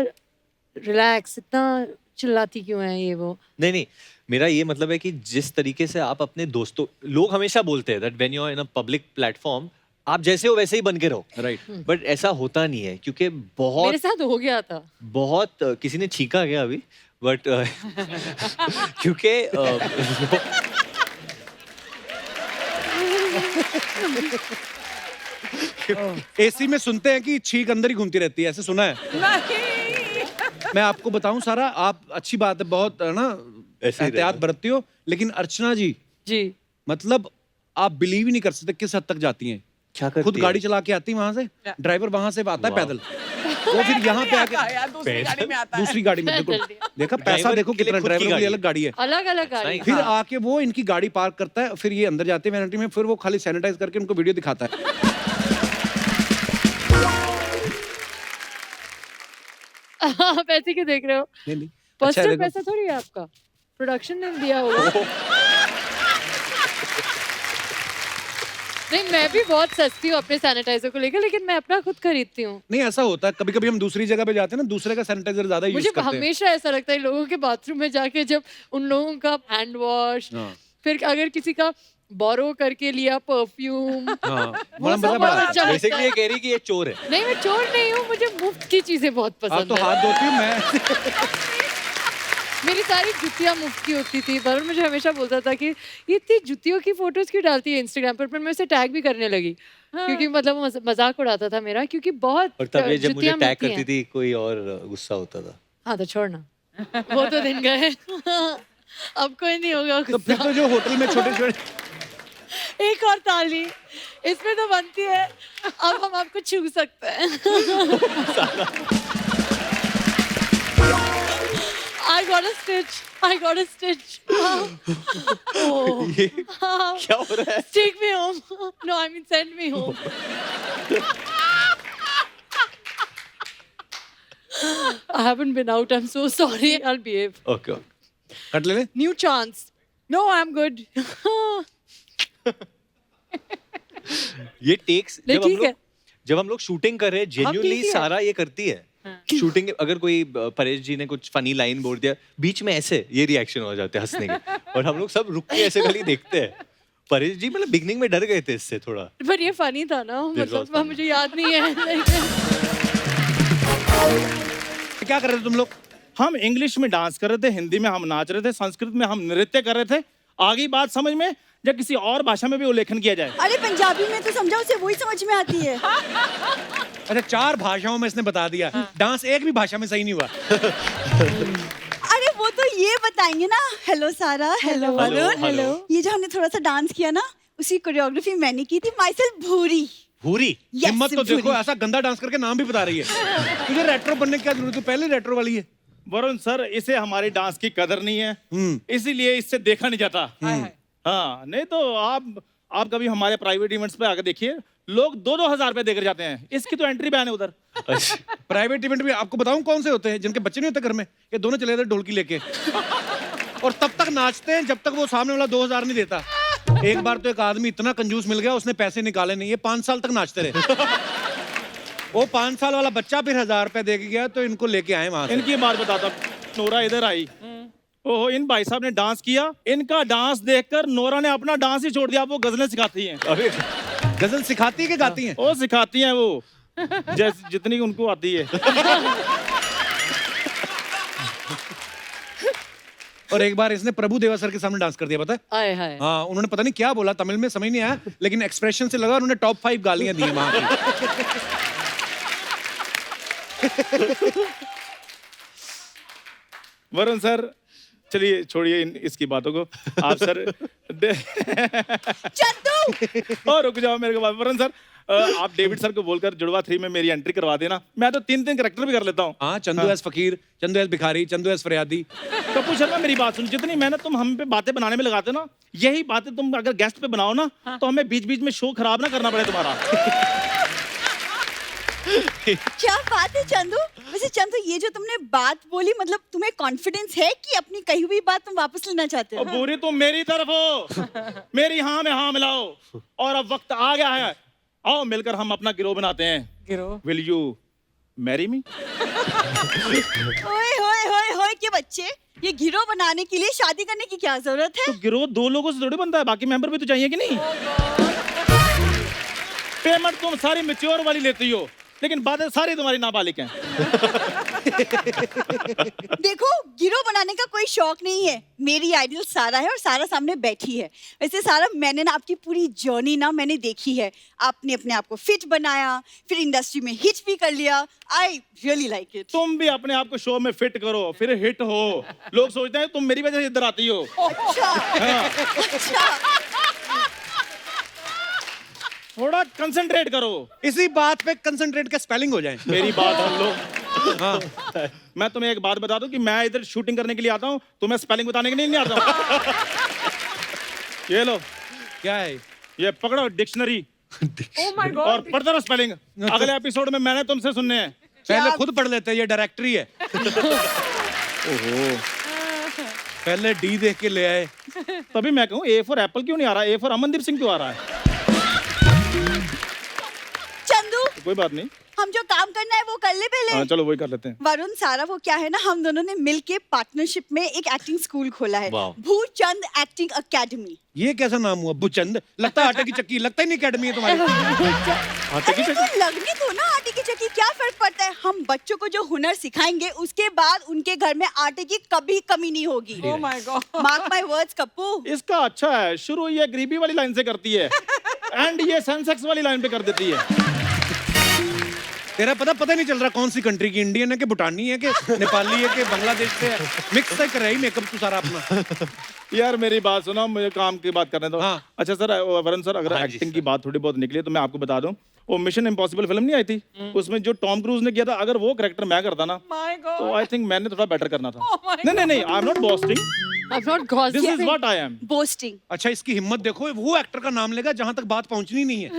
Speaker 6: रिलैक्स, इतना चिल्लाती क्यों है ये वो।
Speaker 7: नहीं, मेरा ये मतलब है कि जिस तरीके से आप अपने दोस्तों, लोग हमेशा बोलते हैं that when you are in a public platform आप जैसे हो वैसे ही बन के रहो,
Speaker 3: राइट
Speaker 7: बट ऐसा होता नहीं है, क्योंकि
Speaker 6: मेरे
Speaker 7: बहुत
Speaker 6: साथ हो गया था।
Speaker 7: बहुत किसी ने छींका गया अभी, बट क्योंकि
Speaker 3: एसी में सुनते हैं कि छींक अंदर ही घूमती रहती है, ऐसे सुना है।
Speaker 5: नहीं
Speaker 3: मैं आपको बताऊं सारा, आप अच्छी बात है, बहुत है ना
Speaker 7: ऐसे ही
Speaker 3: एहतियात
Speaker 7: रहना।
Speaker 3: बरतती हो, लेकिन अर्चना जी
Speaker 6: जी,
Speaker 3: मतलब आप बिलीव ही नहीं कर सकते किस हद तक जाती हैं।
Speaker 7: क्या करती
Speaker 3: खुद
Speaker 7: है?
Speaker 3: गाड़ी चला के आती है वहां से, ड्राइवर वहां से आता है
Speaker 7: वाह।
Speaker 3: पैदल, वो फिर यहाँ पे आके
Speaker 5: यार दूसरी गाड़ी में आता है।
Speaker 3: दूसरी गाड़ी में देखो, देखा पैसा
Speaker 7: ड्राइवर
Speaker 3: देखो
Speaker 7: के लिए
Speaker 3: कितना,
Speaker 7: खुद की
Speaker 3: ड्राइवर के लिए
Speaker 7: गाड़ी
Speaker 3: अलग गाड़ी है।
Speaker 6: अलग अलग गाड़ी।
Speaker 7: नहीं,
Speaker 3: फिर आके वो इनकी गाड़ी पार्क करता है, फिर ये अंदर जाते हैं वैनिटी में, फिर वो खाली सैनिटाइज करके उनको वीडियो दिखाता है।
Speaker 6: आप ऐसे क्यों देख रहे हो?
Speaker 3: नहीं नहीं, अच्छा है,
Speaker 6: पॉजिटिव
Speaker 3: देखो।
Speaker 6: पैसा थोड़ी है आपका, प्रोडक्शन ने दिया होगा। नहीं, मैं भी बहुत सस्ती हूँ अपने सैनिटाइजर को लेकर, लेकिन मैं अपना खुद खरीदती हूँ।
Speaker 3: नहीं ऐसा होता है, कभी कभी हम दूसरी जगह पे जाते हैं ना, दूसरे का सैनिटाइजर ज्यादा यूज
Speaker 6: मुझे
Speaker 3: करते हैं।
Speaker 6: हमेशा ऐसा लगता है लोगों के बाथरूम में जाके, जब उन लोगों का हैंड वॉश,
Speaker 3: हाँ।
Speaker 6: फिर अगर किसी का बोरो करके लिया परफ्यूम।
Speaker 3: हाँ
Speaker 6: वो
Speaker 3: बड़ा
Speaker 6: सब
Speaker 3: मजा
Speaker 6: बहुत
Speaker 3: बड़ा
Speaker 6: अच्छा लगता
Speaker 7: बेसिकली
Speaker 6: है।
Speaker 7: ये कह रही कि ये चोर है।
Speaker 6: नहीं, मैं चोर नहीं हूँ, मुझे मुफ्त की चीजें बहुत
Speaker 3: आप
Speaker 6: पसंद
Speaker 3: तो
Speaker 6: है।
Speaker 3: हाथ धोती हूँ मैं।
Speaker 6: मेरी सारी जुतियाँ मुफ्त की होती थी। वरुण मुझे हमेशा बोलता था कि ये इतनी जुतियों की फोटोज क्यों डालती है इंस्टाग्राम पर मैं उसे टैग भी करने लगी। क्योंकि मतलब वो मजाक उड़ाता था मेरा, क्योंकि बहुत
Speaker 7: और तब ये जब मुझे
Speaker 6: जुतियाँ
Speaker 7: टैग
Speaker 6: मिलती
Speaker 7: करती
Speaker 6: हैं।
Speaker 7: थी कोई और गुस्सा होता था।
Speaker 6: हाँ तो छोड़ना, वो तो दिन गए। अब कोई नहीं होगा
Speaker 3: तो फिर
Speaker 6: गुस्सा।
Speaker 3: तो जो होटल में छोटे छोटे
Speaker 6: एक और ताली इसमें तो बनती है। अब हम आपको छू सकते हैं। I got a stitch. I got a stitch. Oh.
Speaker 7: ये क्या हो रहा है?
Speaker 6: Take me home. No, I mean send me home. I haven't been out. I'm so sorry. I'll behave.
Speaker 7: Okay
Speaker 3: cut ले ले।
Speaker 6: New chance. No, I'm good.
Speaker 7: ये takes
Speaker 6: नहीं, ठीक है।
Speaker 7: जब हम लोग शूटिंग कर रहे हैं
Speaker 6: ठीक
Speaker 7: जेन्युइनली
Speaker 6: ही है।
Speaker 7: सारा ये करती है। शूटिंग अगर कोई परेश जी ने कुछ फनी लाइन बोल दिया बीच में ऐसे ये रिएक्शन हो जाते हैं हंसने के और हम लोग सब रुक के ऐसे खाली देखते हैं। परेश जी मतलब बिगनिंग में डर गए थे इससे थोड़ा।
Speaker 6: पर ये फनी था ना,
Speaker 7: was
Speaker 6: मतलब
Speaker 7: funny.
Speaker 6: मुझे याद नहीं है। लेकिन
Speaker 3: क्या कर रहे थे तुम लोग?
Speaker 2: हम इंग्लिश में डांस कर रहे थे, हिंदी में हम नाच रहे थे, संस्कृत में हम नृत्य कर रहे थे। आगे बात समझ में या किसी और भाषा में भी उल्लेखन किया जाए?
Speaker 1: अरे पंजाबी में तो समझा, उसे वही समझ में आती है।
Speaker 3: अच्छा 4 भाषाओं में इसने बता दिया। डांस एक भी भाषा में सही नहीं हुआ।
Speaker 1: अरे वो तो ये बताएंगे ना। हेलो सारा, हेलो वरुण,
Speaker 7: हेलो।
Speaker 1: ये जो हमने थोड़ा सा डांस किया ना, उसी कोरियोग्राफी मैंने की थी। माइसेल्फ भूरी।
Speaker 7: भूरी
Speaker 1: Yes,
Speaker 3: हिम्मत तो देखो,
Speaker 1: भूरी।
Speaker 3: ऐसा गंदा डांस करके नाम भी बता रही है। तुझे रेट्रो बनने की क्या जरूरत है? पहले रेट्रो वाली है।
Speaker 2: वरुण सर, इसे हमारी डांस की कदर नहीं है, इसीलिए इससे देखा नहीं जाता। हाँ, नहीं तो आप कभी हमारे प्राइवेट इवेंट्स पे आकर देखिए, लोग 2-2 हजार रुपए देकर जाते हैं। इसकी तो एंट्री बैन है उधर।
Speaker 3: प्राइवेट इवेंट भी आपको बताऊं कौन से होते हैं? जिनके बच्चे नहीं होते घर में, ये दोनों चले जाते ढोलकी लेके और तब तक नाचते हैं जब तक वो सामने वाला 2000 नहीं देता। एक बार तो एक आदमी इतना कंजूस मिल गया, उसने पैसे निकाले नहीं। ये 5 साल तक नाचते रहे। वो 5 साल वाला बच्चा फिर 1000 रुपए दे के गया, तो इनको लेके आए वहां से।
Speaker 2: इनकी बात बताता, नोरा इधर आई। ओहो, इन भाई साहब ने डांस किया। इनका डांस देखकर नोरा ने अपना डांस ही छोड़ दिया। वो गजलें सिखाती हैं।
Speaker 7: अरे
Speaker 3: गजल सिखाती है कि गाती हैं?
Speaker 2: वो सिखाती हैं वो, जैसे जितनी उनको आती है।
Speaker 3: और एक बार इसने प्रभु देवा सर के सामने डांस कर दिया, पता है?
Speaker 6: आए हाय।
Speaker 3: हाँ, उन्होंने पता नहीं क्या बोला, तमिल में समझ नहीं आया, लेकिन एक्सप्रेशन से लगा उन्होंने टॉप 5 गालियां दी वहां की।
Speaker 2: वरुण सर, चलिए छोड़िए इसकी बातों को। आप सर
Speaker 1: चंदू,
Speaker 2: और रुक जाओ मेरे को बात। वरुण सर, आप डेविड सर को बोलकर जुड़वा 3 में मेरी एंट्री करवा देना। मैं तो 3 कैरेक्टर भी कर लेता हूँ।
Speaker 3: हाँ, चंदू एस फकीर, चंदू एस भिखारी, चंदू एस फरियादी।
Speaker 2: कपूर शर्मा, मेरी बात सुन। जितनी मेहनत तुम हम पे बातें बनाने में लगाते हो ना, यही बातें तुम अगर गेस्ट पे बनाओ ना, तो हमें बीच बीच में शो खराब ना करना पड़े तुम्हारा।
Speaker 1: क्या बात है चंदू। वैसे चंदू, ये जो तुमने बात बोली, मतलब तुम्हें कॉन्फिडेंस है कि अपनी कही हुई बात तुम वापस लेना चाहते हो?
Speaker 2: और बुरी तुम मेरी तरफ हो, मेरी हाँ में हाँ मिलाओ। और अब वक्त आ गया है, आओ मिलकर हम अपना गिरोह बनाते हैं।
Speaker 5: गिरोह?
Speaker 2: Will you marry me?
Speaker 1: ओए होए होए होए के बच्चे, ये गिरोह बनाने के लिए शादी करने की क्या जरूरत है?
Speaker 2: तो गिरोह 2 लोगों से थोड़ी बनता है, बाकी मेंबर भी तो चाहिए कि नहीं? पेमेंट तुम सारी मैच्योर वाली लेती हो, लेकिन बातें सारी तुम्हारी नाबालिग हैं।
Speaker 1: देखो, गिरोह बनाने का कोई शौक नहीं है। मेरी आइडल सारा है और सारा सामने बैठी है। वैसे सारा, मैंने ना आपकी पूरी जर्नी ना मैंने देखी है। आपने अपने आप को फिट बनाया, फिर इंडस्ट्री में हिट भी कर लिया। I really like it.
Speaker 2: तुम भी अपने आप को शो में फिट करो, फिर हिट हो। लोग सोचते हैं तुम मेरी वजह से इधर आती हो।
Speaker 1: अच्छा, अच्छा।
Speaker 2: थोड़ा कंसंट्रेट करो।
Speaker 3: इसी बात पे कंसंट्रेट का स्पेलिंग हो जाए।
Speaker 2: मेरी बात हम लोग। हाँ, मैं तुम्हें एक बात बता दूं कि मैं इधर शूटिंग करने के लिए आता हूँ, तुम्हें स्पेलिंग बताने के लिए नहीं आता हूँ। ये लो,
Speaker 3: क्या है?
Speaker 2: ये पकड़ो डिक्शनरी
Speaker 5: Oh my God.
Speaker 2: और पढ़ते रहो स्पेलिंग। अगले एपिसोड में मैंने तुमसे सुनने हैं।
Speaker 3: पहले खुद पढ़ लेते हैं, ये डायरेक्टरी है।
Speaker 2: ओहो,
Speaker 3: पहले डी देख के ले आए।
Speaker 2: तभी मैं कहूँ ए फॉर एप्पल क्यों नहीं आ रहा, ए फॉर अमनदीप सिंह क्यों आ रहा है?
Speaker 1: चंदू,
Speaker 2: कोई बात नहीं।
Speaker 1: हम जो काम करना है वो कर ले पहले।
Speaker 2: हाँ चलो वही कर लेते हैं।
Speaker 1: वरुण सारा वो क्या है ना, हम दोनों ने मिलके पार्टनरशिप में एक एक्टिंग स्कूल खोला है,
Speaker 7: वाह।
Speaker 1: भूचंद एक्टिंग अकेडमी।
Speaker 3: ये कैसा नाम हुआ बुचंद? लगता है आटे की चक्की, लगता ही नहीं अकेडमी है तुम्हारी।
Speaker 2: आटे की
Speaker 1: अरे तो लगनी तो ना आटे की चक्की, क्या फर्क पड़ता है? हम बच्चों को जो हुनर सिखाएंगे उसके बाद उनके घर में आटे की कभी कमी नहीं होगी।
Speaker 5: Oh my God.
Speaker 1: Mark my words Kappu.
Speaker 2: इसका अच्छा है, शुरू ये गरीबी वाली लाइन से करती है एंड ये सेंसेक्स वाली लाइन पे कर देती है।
Speaker 3: तेरा पता नहीं चल रहा कौन सी कंट्री की, इंडियन है कि भूटानी है कि नेपाली है कि बांग्लादेश से है, मिक्स है कर रही मेकअप तू सारा अपना।
Speaker 2: यार मेरी बात सुनो, मुझे काम की बात करने दो।
Speaker 3: हाँ।
Speaker 2: अच्छा सर, वरुण सर, अगर
Speaker 7: हाँ जी,
Speaker 2: एक्टिंग की बात थोड़ी बहुत निकली है तो मैं आपको बता दूं, वो मिशन इम्पॉसिबल फिल्म नहीं आई थी, उसमें जो टॉम क्रूज ने किया था, अगर वो कैरेक्टर मैं करता ना
Speaker 5: My God.
Speaker 2: तो आई थिंक मैंने थोड़ा बेटर करना था।
Speaker 5: Oh my
Speaker 2: नहीं, I am not boasting,
Speaker 6: I'm not
Speaker 2: this is
Speaker 6: gossiping.
Speaker 2: What I am.
Speaker 1: Boasting.
Speaker 3: अच्छा इसकी हिम्मत देखो, वो एक्टर का नाम लेगा जहां तक बात पहुंचनी नहीं है।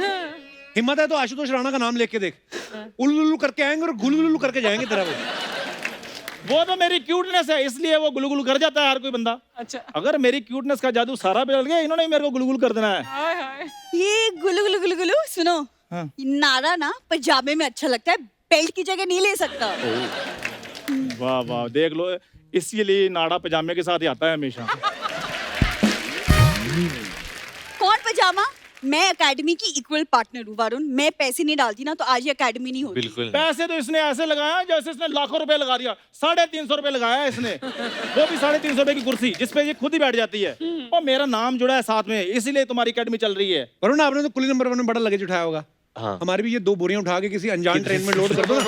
Speaker 3: हिम्मत है तो आशुतोष राणा का नाम लेके देख, उल्लू करके आएंगे और गुलगुलू करके जाएंगे तेरा वो।
Speaker 2: तो मेरी क्यूटनेस है इसलिए वो गुलगुल कर जाता है हर कोई बंदा।
Speaker 5: अच्छा।
Speaker 2: अगर मेरी क्यूटनेस का जादू सारा पे लग गया, इन्होंने मेरे को गुलगुल कर देना है।
Speaker 5: हाय हाय।
Speaker 1: ये गुलू गुलू गुलू गुलू सुनो,
Speaker 2: हाँ।
Speaker 1: नारा ना पजामे में अच्छा लगता है, बेल्ट की जगह नहीं ले सकता।
Speaker 2: वाह वाह, देख लो, इसीलिए नाड़ा पजामे के साथ ही आता है हमेशा।
Speaker 1: कौन पजामा? मैं एकेडमी की इक्वल पार्टनर हूँ वरुण, मैं पैसे नहीं डालती ना तो आज ये एकेडमी नहीं होती।
Speaker 7: बिल्कुल नहीं।
Speaker 2: पैसे तो इसने ऐसे लगाया जैसे इसने लाखों रुपए लगा दिया। 350 रुपए लगाया है इसने, वो भी 350 रुपए की कुर्सी जिसपे ये खुद ही बैठ जाती है, और मेरा नाम जुड़ा है साथ में, इसीलिए तुम्हारी एकेडमी चल रही है।
Speaker 3: वरुण आपने तो कुली नंबर 1 में बड़ा लगेज उठाया होगा।
Speaker 7: हाँ।
Speaker 3: हमारी भी ये 2 बोरियां उठा के किसी अनजान ट्रेन में लोड कर दो ना।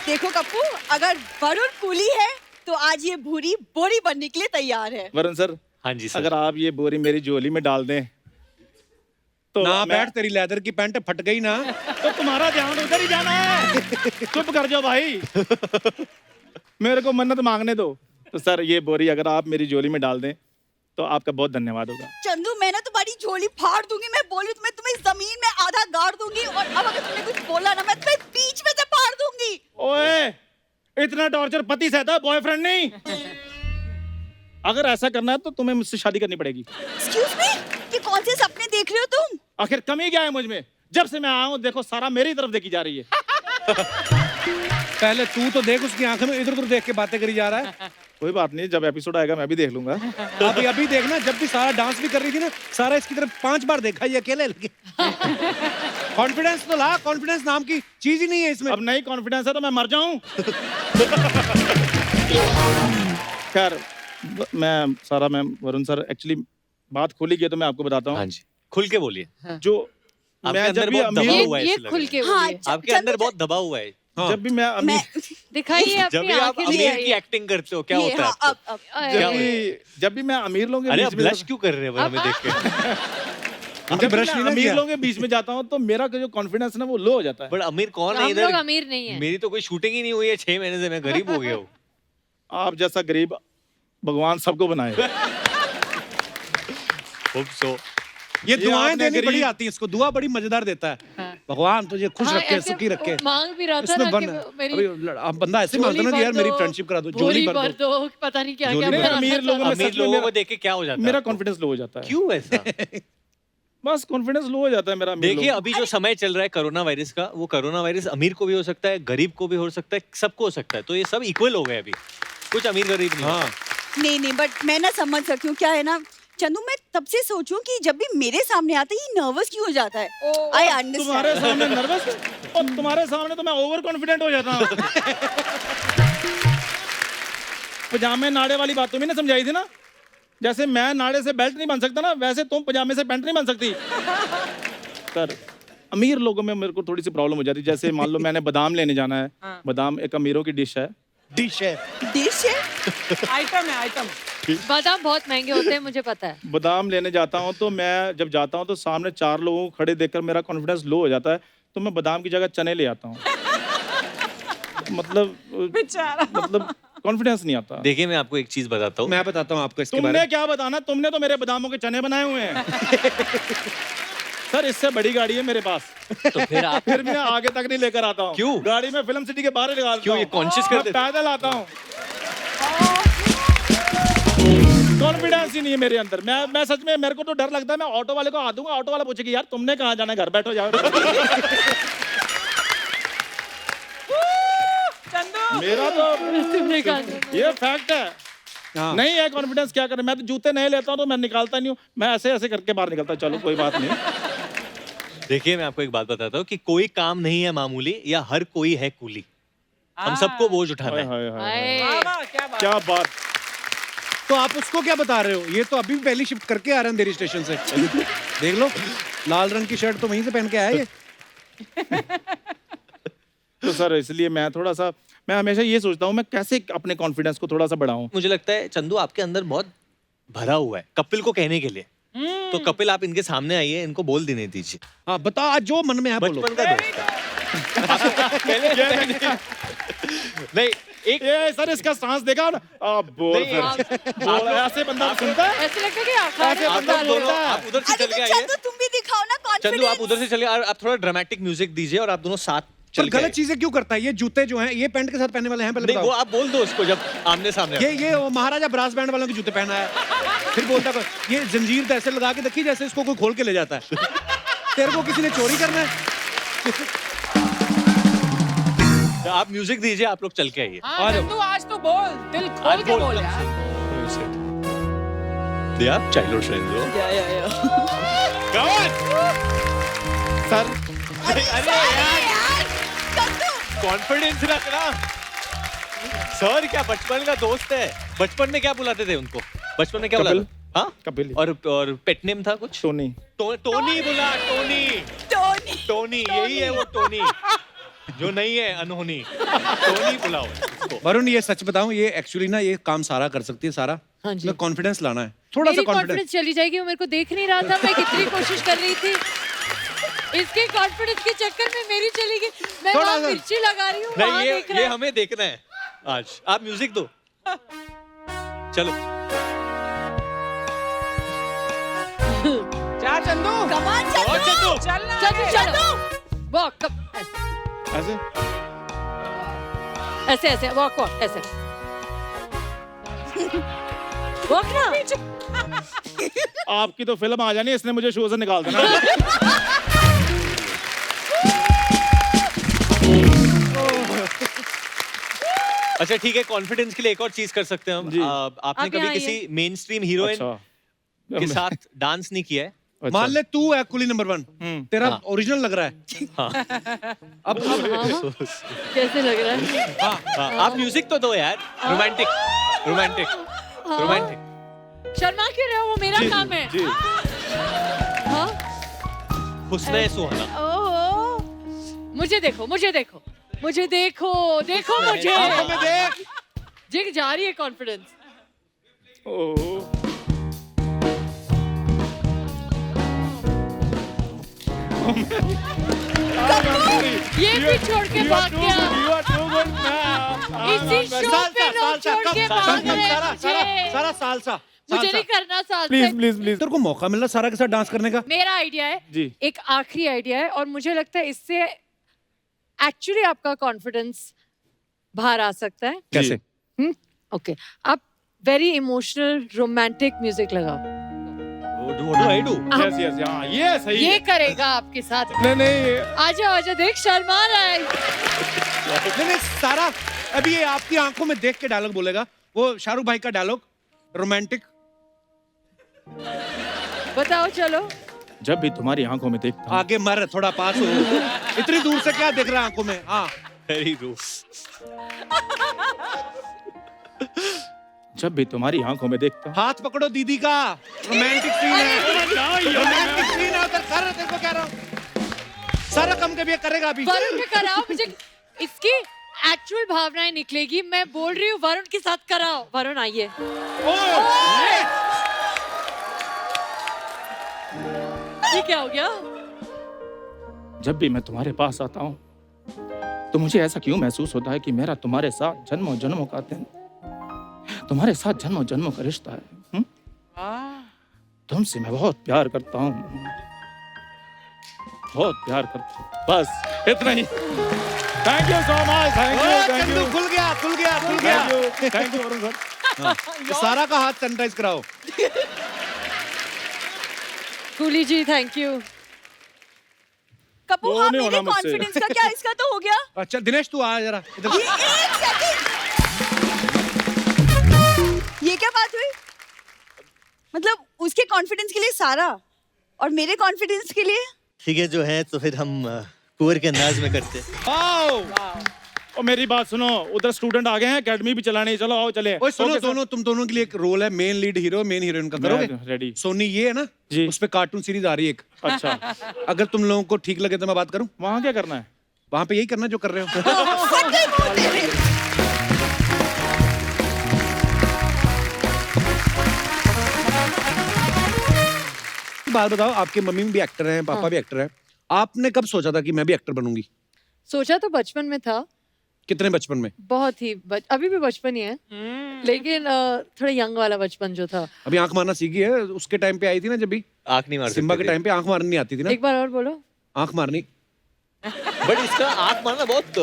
Speaker 1: देखो कप्पू, अगर वरुण कूली है तो आज ये भूरी बोरी बनने के लिए तैयार है।
Speaker 2: वरुण सर,
Speaker 7: हाँ जी सर।
Speaker 2: अगर आप ये बोरी मेरी झोली में डाल दें तो
Speaker 3: ना
Speaker 2: मैं-
Speaker 3: बैठ, तेरी लेदर की पैंट फट गई ना।
Speaker 2: तो तुम्हारा ध्यान उधर ही जाना है। चुप कर जाओ भाई, मेरे को मन्नत मांगने दो। तो सर ये बोरी अगर आप मेरी झोली में डाल दें तो आपका बहुत धन्यवाद होगा।
Speaker 1: चंदू, मैं ना तुम्हारी झोली फाड़ दूंगी, मैं बोली तो मैं तुम्हें जमीन में आधा गाड़ दूंगी, और अब अगर तुमने कुछ बोला ना मैं तुम्हें बीच में से फाड़ दूंगी।
Speaker 2: ओए, इतना टॉर्चर पति सहता है, बॉयफ्रेंड नहीं। अगर ऐसा करना है तो तुम्हें मुझसे शादी करनी पड़ेगी।
Speaker 1: एक्सक्यूज मी, ये कौन से सपने देख रहे हो तुम?
Speaker 2: आखिर कमी क्या है मुझ में? जब से मैं आया हूँ देखो सारा मेरी तरफ देखी जा रही है।
Speaker 3: पहले तू तो देख, उसकी आंखों में इधर उधर देख के बातें करी जा रहा है।
Speaker 2: कोई बात नहीं, जब एपिसोड आएगा मैं भी देख लूंगा।
Speaker 3: अभी देखना, जब भी सारा डांस भी कर रही थी ना, सारा इसकी तरफ 5 बार देखा, ये अकेले लगे। कॉन्फिडेंस तो ला, कॉन्फिडेंस नाम की चीज ही नहीं है इसमें।
Speaker 2: अब नहीं कॉन्फिडेंस है तो मैं मर जाऊं। खैर मैं वरुण सर, एक्चुअली बात खोली गई तो मैं आपको बताता हूँ।
Speaker 7: हाँ जी, खुल के बोलिए।
Speaker 2: जो
Speaker 7: आपके
Speaker 2: मैं
Speaker 7: अंदर
Speaker 2: जब भी
Speaker 7: बहुत दबा
Speaker 2: अमीर
Speaker 7: हुआ है
Speaker 6: ये
Speaker 7: ऐसे लग
Speaker 6: खुल
Speaker 7: रहा
Speaker 6: के
Speaker 1: हाँ,
Speaker 6: बोलिए।
Speaker 7: आपके अंदर बहुत दबा हुआ है।
Speaker 3: हाँ।
Speaker 2: जब भी मैं
Speaker 1: मैं
Speaker 2: अमीर
Speaker 6: दिखाइए
Speaker 7: जब
Speaker 6: अपनी
Speaker 7: भी आप
Speaker 6: आंखें
Speaker 7: अमीर की
Speaker 6: दिखाइए।
Speaker 7: एक्टिंग करते हो क्या
Speaker 1: ये
Speaker 7: होता है
Speaker 1: हाँ,
Speaker 7: आपको?
Speaker 1: अब
Speaker 7: क्या
Speaker 2: जब भी मैं अमीर लोगों के
Speaker 7: अरे
Speaker 2: बीच
Speaker 7: आप
Speaker 2: में
Speaker 7: ब्लश क्यों कर रहे हैं हमें देख के?
Speaker 3: हमने
Speaker 2: जब
Speaker 3: ब्रश
Speaker 2: मैं
Speaker 3: नहीं ना
Speaker 2: अमीर
Speaker 3: किया।
Speaker 2: लोगों के बीच में जाता हूँ तो मेरा जो कॉन्फिडेंस है ना वो लो हो जाता है।
Speaker 7: बट अमीर कौन है
Speaker 6: हम
Speaker 7: इधर?
Speaker 6: लोग अमीर नहीं है।
Speaker 7: मेरी तो कोई शूटिंग ही नहीं हुई है 6 महीने से, मैं गरीब हो गया हूँ।
Speaker 2: आप जैसा गरीब भगवान सबको बनाए।
Speaker 7: Hope so।
Speaker 3: ये दुआएं
Speaker 2: आपने
Speaker 3: देनी बड़ी
Speaker 2: गरीब-
Speaker 3: आती है इसको, दुआ बड़ी मजेदार देता है।
Speaker 6: हाँ।
Speaker 3: भगवान तुझे खुश
Speaker 6: हाँ,
Speaker 3: रखे,
Speaker 6: ऐसे
Speaker 3: सुखी रखे।
Speaker 6: वो मांग भी रहा था
Speaker 3: उसमें
Speaker 6: ना
Speaker 3: बन
Speaker 6: कि मेरी
Speaker 3: अभी आप बंदा ऐसे मांगता ना कि यार मेरी फ्रेंडशिप करा दो, झोली भर दो।
Speaker 6: दो, पता नहीं क्या क्या
Speaker 3: झोली भर
Speaker 6: बनाना
Speaker 3: दो।
Speaker 2: अमीर लोगों में
Speaker 7: अमीर
Speaker 2: सच में
Speaker 7: लोगों को
Speaker 2: मेरा-
Speaker 7: देख के क्या हो जाता है
Speaker 2: मेरा
Speaker 7: आपको?
Speaker 2: कॉन्फिडेंस लो हो जाता है।
Speaker 7: क्यों ऐसा?
Speaker 2: बस कॉन्फिडेंस लो हो जाता है मेरा अमीर
Speaker 7: देखिए
Speaker 2: लोगों
Speaker 7: अभी जो समय चल रहा है कोरोना वायरस का, वो कोरोना वायरस अमीर को भी हो सकता है, गरीब को भी हो सकता है, सबको हो सकता है। तो ये सब इक्वल हो गए अभी, कुछ अमीर गरीब नहीं।
Speaker 3: हाँ,
Speaker 1: नहीं, बट मैं ना समझ सकती हूँ क्या है ना चंदू, मैं तब से सोचूं कि जब भी मेरे सामने आता है ये नर्वस क्यों हो जाता है। आई
Speaker 2: तुम्हारे
Speaker 1: अंडरस्टैंड।
Speaker 2: सामने नर्वस है और तुम्हारे सामने तो मैं ओवर कॉन्फिडेंट हो जाता हूँ। पजामे नाड़े वाली बात तुम्हें ना समझाई थी ना, जैसे मैं नाड़े से बेल्ट नहीं बन सकता ना, वैसे तुम पजामे से पैंट नहीं बन सकती। सर अमीर लोगों में मेरे को थोड़ी सी प्रॉब्लम हो जाती है। जैसे मान लो मैंने बादाम लेने जाना है, बादाम एक अमीरों की डिश है।
Speaker 3: डिश है।
Speaker 1: डिश है।
Speaker 5: आइटम है आइटम।
Speaker 6: बादाम बहुत महंगे होते हैं, मुझे पता है।
Speaker 2: बादाम लेने जाता हूँ तो मैं जब जाता हूँ तो सामने 4 लोगों को खड़े देखकर मेरा कॉन्फिडेंस लो हो जाता है, तो मैं बादाम की जगह चने ले आता हूँ। मतलब कॉन्फिडेंस नहीं आता।
Speaker 7: देखिए मैं आपको एक चीज बताता हूँ।
Speaker 3: मैं बताता हूँ आपको इसके बारे
Speaker 2: तुमने
Speaker 3: में।
Speaker 2: क्या बताना, तुमने तो मेरे बादामों के चने बनाए हुए हैं। सर इससे बड़ी गाड़ी है मेरे पास,
Speaker 7: तो फिर आप
Speaker 2: फिर मैं आगे तक नहीं लेकर आता हूँ।
Speaker 7: क्यों?
Speaker 2: गाड़ी में फिल्म सिटी के बाहर ही लगा देता
Speaker 7: क्यों? ये
Speaker 2: हूँ।
Speaker 7: conscious कर
Speaker 2: मैं
Speaker 7: देते?
Speaker 2: पैदल आता हूँ। कॉन्फिडेंस ही नहीं है मेरे अंदर। मैं सच में, मेरे को तो डर लगता है, मैं ऑटो वाले को आ दूंगा, ऑटो वाला पूछेगी यार तुमने कहाँ जाना है, घर बैठो जाओ। मेरा तो
Speaker 6: तुमने कहा
Speaker 2: ये फैक्ट है।
Speaker 3: हाँ।
Speaker 2: नहीं है कॉन्फिडेंस, क्या करें, मैं तो जूते नहीं लेता हूँ तो मैं निकालता नहीं हूँ, मैं ऐसे ऐसे करके बाहर निकलता हूँ। चलो कोई बात नहीं।
Speaker 7: देखिए मैं आपको एक बात बताता हूँ कि कोई काम नहीं है मामूली या हर कोई है कूली। हम सबको बोझ उठाना
Speaker 2: हाय
Speaker 7: है।
Speaker 2: हाय हाय,
Speaker 6: हाय।
Speaker 5: वाह, क्या बात।
Speaker 2: क्या बात।
Speaker 3: तो आप उसको क्या बता रहे हो? ये तो अभी भी पहली शिफ्ट करके आ रहे हैं देरी स्टेशन से। देख लो, लाल रंग की शर्ट तो वहीं से पहन के आया ये।
Speaker 2: तो सर इसलिए मैं हमेशा ये सोचता हूँ मैं कैसे अपने कॉन्फिडेंस को थोड़ा सा बढ़ाऊं।
Speaker 7: मुझे लगता है चंदू आपके अंदर बहुत भरा हुआ है कपिल को कहने के लिए। तो कपिल आप इनके सामने आइए, इनको बोल देने दीजिए।
Speaker 3: हाँ बता, आज जो मन में है बोलो।
Speaker 7: बचपन का दोस्त है। नहीं एक
Speaker 2: ये सर इसका सांस देखा ना, अब बोल
Speaker 7: नहीं,
Speaker 2: फिर। बोल, ऐसे बंदा सुनता है।
Speaker 6: ऐसे लगता है कि आखिर
Speaker 2: ऐसे
Speaker 7: आप
Speaker 2: बंदा
Speaker 7: लोग दोनों
Speaker 2: बोलता है।
Speaker 7: आप उधर से चल के
Speaker 1: आदित्य
Speaker 7: आइए।
Speaker 1: चंदू तुम भी दिखाओ ना
Speaker 7: चंदू आप
Speaker 1: कॉन्फिडेंस।
Speaker 7: उधर से चलिए और आप थोड़ा ड्रामेटिक म्यूजिक दीजिए और आप दोनों साथ
Speaker 3: पर
Speaker 7: चल के
Speaker 3: गलत
Speaker 7: आइए।
Speaker 3: चीजें क्यों करता है ये? जूते जो हैं ये पैंट के साथ पहनने वाले हैं, पहले
Speaker 7: नहीं वो
Speaker 3: बताओ।
Speaker 7: आप बोल दो उसको जब आमने सामने
Speaker 3: ये वो महाराजा ब्रास बैंड वालों के जूते पहना है। फिर बोलता है ये जंजीर तो ऐसे लगा के देखी जैसे इसको कोई खोल के ले जाता है। तेरे को किसी ने चोरी करना है?
Speaker 7: आप म्यूजिक दीजिए, आप लोग चल के आइए।
Speaker 5: हाँ चंदू आज तो बोल, दिल खोल के बोल यार।
Speaker 7: दे आप चाइल्डहुड फ्रेंड्स हो।
Speaker 2: सर
Speaker 7: कॉन्फिडेंस रखना। सर क्या बचपन का दोस्त है। बचपन में क्या बुलाते थे उनको? बचपन में क्या
Speaker 2: कपिल।
Speaker 7: बुलाते? हाँ
Speaker 2: कपिल।
Speaker 7: और पेट नेम था कुछ?
Speaker 2: टोनी।
Speaker 7: टोनी बुला, टोनी।
Speaker 1: टोनी
Speaker 7: टोनी यही है वो टोनी जो नहीं है अनहोनी। टोनी बुलाओ उसको।
Speaker 3: वरुण ये सच बताऊं, ये एक्चुअली ना ये काम सारा कर सकती है सारा।
Speaker 6: हाँ जी।
Speaker 3: कॉन्फिडेंस लाना है, थोड़ा सा
Speaker 6: मेरी
Speaker 3: कॉन्फिडेंस।
Speaker 6: कॉन्फिडेंस चली जाएगी। वो मेरे को देख नहीं रहा था, मैं कितनी कोशिश कर रही थी। इसके कॉन्फिडेंस के चक्कर में मेरी चली गई। मैं
Speaker 3: थोड़ा
Speaker 6: वहाँ
Speaker 3: सा-
Speaker 6: मिर्ची लगा रही हूँ, वहाँ
Speaker 7: नहीं
Speaker 6: देख रहा
Speaker 7: ये
Speaker 6: है।
Speaker 7: हमें देखना है आज। आप म्यूजिक दो। चलो
Speaker 5: जा चंदू,
Speaker 1: कमान
Speaker 7: और
Speaker 1: चंदू।
Speaker 7: चंदू
Speaker 5: चलना
Speaker 6: चलो
Speaker 5: है।
Speaker 6: चलो वॉक
Speaker 2: ऐसे
Speaker 6: ऐसे ऐसे वॉक वॉक ऐसे वॉक ना।
Speaker 2: आपकी तो फिल्म आ जानी, इसने मुझे शो से निकाल देना।
Speaker 7: अच्छा ठीक है, कॉन्फिडेंस के लिए एक और चीज कर सकते हैं हम।
Speaker 2: जी।
Speaker 7: आपने
Speaker 6: आप
Speaker 7: कभी
Speaker 6: यहाँ
Speaker 7: किसी मेन स्ट्रीम हीरोइन
Speaker 2: अच्छा।
Speaker 7: के साथ डांस नहीं किया है?
Speaker 2: अच्छा।
Speaker 3: मान ले तू है कुली नंबर 1, तेरा
Speaker 7: हाँ।
Speaker 3: ओरिजिनल लग रहा है। अब
Speaker 6: कैसे लग रहा है?
Speaker 7: हाँ, आप म्यूजिक तो दो यार। Romantic romantic romantic.
Speaker 6: शर्मा क्यों रहे हो? वो मेरा काम है।
Speaker 2: जी।
Speaker 6: हाँ?
Speaker 7: हुस्न सुहाना।
Speaker 6: ओहो। मुझे देखो मुझे देखो मुझे देखो देखो मुझे।
Speaker 3: आंखों में देख।
Speaker 6: जिग जा रही है कॉन्फिडेंस।
Speaker 2: ओह।
Speaker 6: ये भी छोड़ के भाग गया। इसी शो पे लोग छोड़ के भाग रहे हैं मुझे।
Speaker 3: सारा सालसा।
Speaker 6: मुझे नहीं करना साल
Speaker 2: प्लीज
Speaker 6: से।
Speaker 2: Please please.
Speaker 3: तेरे को मौका मिला सारा के साथ डांस करने का।
Speaker 6: मेरा आइडिया है,
Speaker 2: जी।
Speaker 6: एक आखिरी आइडिया है और मुझे लगता है इससे एक्चुअली आपका कॉन्फिडेंस बाहर आ सकता है।
Speaker 3: कैसे?
Speaker 6: ओके, आप वेरी इमोशनल रोमांटिक म्यूजिक लगाओ।
Speaker 7: What do I do?
Speaker 2: Yes yes, हाँ ये सही
Speaker 6: ये
Speaker 2: है।
Speaker 6: करेगा आपके साथ।
Speaker 2: नहीं नहीं,
Speaker 6: आजा आजा, देख शर्मा रहा है।
Speaker 3: नहीं सारा, अभी ये आपकी आंखों में देख के डायलॉग बोलेगा, वो शाहरुख भाई का डायलॉग रोमांटिक।
Speaker 6: बताओ चलो।
Speaker 2: जब भी तुम्हारी आंखों में देखता हूँ,
Speaker 3: आगे मर, थोड़ा पास हो। इतनी दूर से क्या देख रहा है आंखों में? हाँ
Speaker 7: Very rude.
Speaker 2: जब भी तुम्हारी आंखों में देखता हूँ,
Speaker 3: हाथ पकड़ो दीदी का, रोमांटिक सीन है। रोमांटिक सीन है उधर, कर तेरे को कह रहा हूँ। सारा कम के भी करेगा अभी।
Speaker 6: वरुण में कराओ, मुझे इसकी एक्चुअल भावनाएं निकलेगी। मैं बोल रही हूँ वरुण के साथ कराओ। वरुण आइए। ये क्या हो गया?
Speaker 2: जब भी मैं तुम्हारे पास आता हूँ तो मुझे ऐसा क्यों महसूस होता है कि मेरा तुम्हारे साथ जन्मों जन्मों का तुम्हारे साथ जन्मों जन्मों का रिश्ता है। तुमसे मैं बहुत प्यार करता हूँ, बहुत प्यार करता हूँ। बस इतना ही। Thank you so much. Thank you thank
Speaker 3: Chandu
Speaker 2: you
Speaker 3: खुल गया, खुल गया, खुल गया।
Speaker 2: Thank you Varun sir.
Speaker 3: सारा का हाथ सैनिटाइज कराओ।
Speaker 6: कूली जी थैंक यू।
Speaker 1: कपूर
Speaker 2: वो
Speaker 1: हाँ
Speaker 2: नहीं
Speaker 1: मेरे
Speaker 2: होना मुझसे।
Speaker 1: कॉन्फिडेंस का क्या इसका तो हो गया
Speaker 3: अच्छा दिनेश तू आ जरा इधर।
Speaker 1: ये एक सेकंड ये क्या बात हुई मतलब उसके कॉन्फिडेंस के लिए सारा और मेरे कॉन्फिडेंस के लिए
Speaker 7: ठीक है जो है तो फिर हम कुंवर के अंदाज में करते
Speaker 2: आओ और मेरी बात सुनो, उधर स्टूडेंट आ गए हैं, एकेडमी भी चलाने, चलो आओ चले।
Speaker 3: ओए सुनो
Speaker 2: Okay, sir।
Speaker 3: दोनों तुम दोनों के लिए एक रोल है, main lead hero main heroine का, करोगे?
Speaker 2: मैं ready।
Speaker 3: सोनी ये है ना
Speaker 2: जी।
Speaker 3: उस पे कार्टून सीरीज आ रही है एक,
Speaker 2: अच्छा
Speaker 3: अगर तुम लोगों को ठीक लगे तो मैं बात करूं,
Speaker 2: वहाँ क्या करना है?
Speaker 3: वहां पे यही करना जो कर रहे हो।
Speaker 1: फट गई मुंह तेरे।
Speaker 3: बात बताओ, आपके मम्मी भी एक्टर हैं, पापा भी एक्टर हैं, आपने कब सोचा था कि मैं भी एक्टर बनूंगी?
Speaker 6: सोचा तो बचपन में था,
Speaker 3: कितने बचपन में?
Speaker 6: बहुत ही अभी भी बचपन ही है, लेकिन थोड़ा यंग वाला बचपन जो था।
Speaker 3: अभी आंख मारना सीखी है, उसके टाइम पे आई थी ना जब भी
Speaker 7: आंख नहीं मार
Speaker 3: सिम्बा के
Speaker 7: सकते
Speaker 3: टाइम पे आंख मारनी नहीं आती थी ना,
Speaker 6: एक बार और बोलो।
Speaker 3: आंख मारनी।
Speaker 7: बट इसका आंख मारना बहुत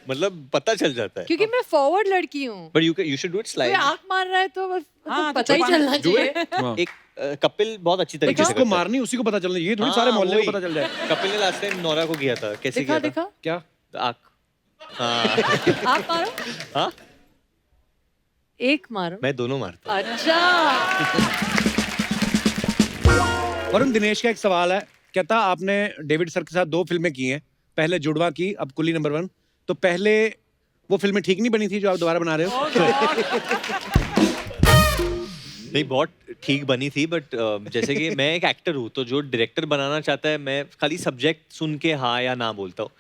Speaker 7: मतलब पता चल जाता है
Speaker 6: क्योंकि मैं फॉरवर्ड लड़की हूँ,
Speaker 7: but you should do it
Speaker 6: कोई
Speaker 7: स्लाइड
Speaker 6: आंख मार रहा है तो बस
Speaker 5: हाँ,
Speaker 6: तो पता ही
Speaker 5: तो
Speaker 6: चलना
Speaker 7: डू
Speaker 6: चाहिए।
Speaker 7: इट
Speaker 3: हाँ।
Speaker 7: एक कपिल बहुत अच्छी तरीके से
Speaker 3: जिसको
Speaker 7: करता है।
Speaker 3: मारनी उसी को पता चलना, ये थोड़ी
Speaker 7: हाँ,
Speaker 3: सारे मोहल्ले
Speaker 7: वही।
Speaker 3: को पता चल जाए।
Speaker 7: कपिल ने लास्ट टाइम नोरा को किया था, कैसे
Speaker 6: दिखा
Speaker 7: किया था?
Speaker 6: दिखा,
Speaker 3: क्या?
Speaker 7: आंख हाँ
Speaker 6: आप मारो,
Speaker 7: हाँ
Speaker 6: एक मारो।
Speaker 7: मैं दोनों मारता हूँ।
Speaker 6: अच्छा,
Speaker 3: वरुण, दिनेश का एक सवाल है, कहता आपने डेविड सर के साथ 2 फिल्में की हैं, पहले जुड़वा की, अब कुली नंबर 1, तो पहले वो फिल्में ठीक नहीं बनी थी जो आप दोबारा बना रहे हो?
Speaker 7: नहीं बहुत ठीक बनी थी, बट जैसे कि मैं एक एक्टर हूँ, तो जो डायरेक्टर बनाना चाहता है मैं खाली सब्जेक्ट सुन के हाँ या ना बोलता हूँ।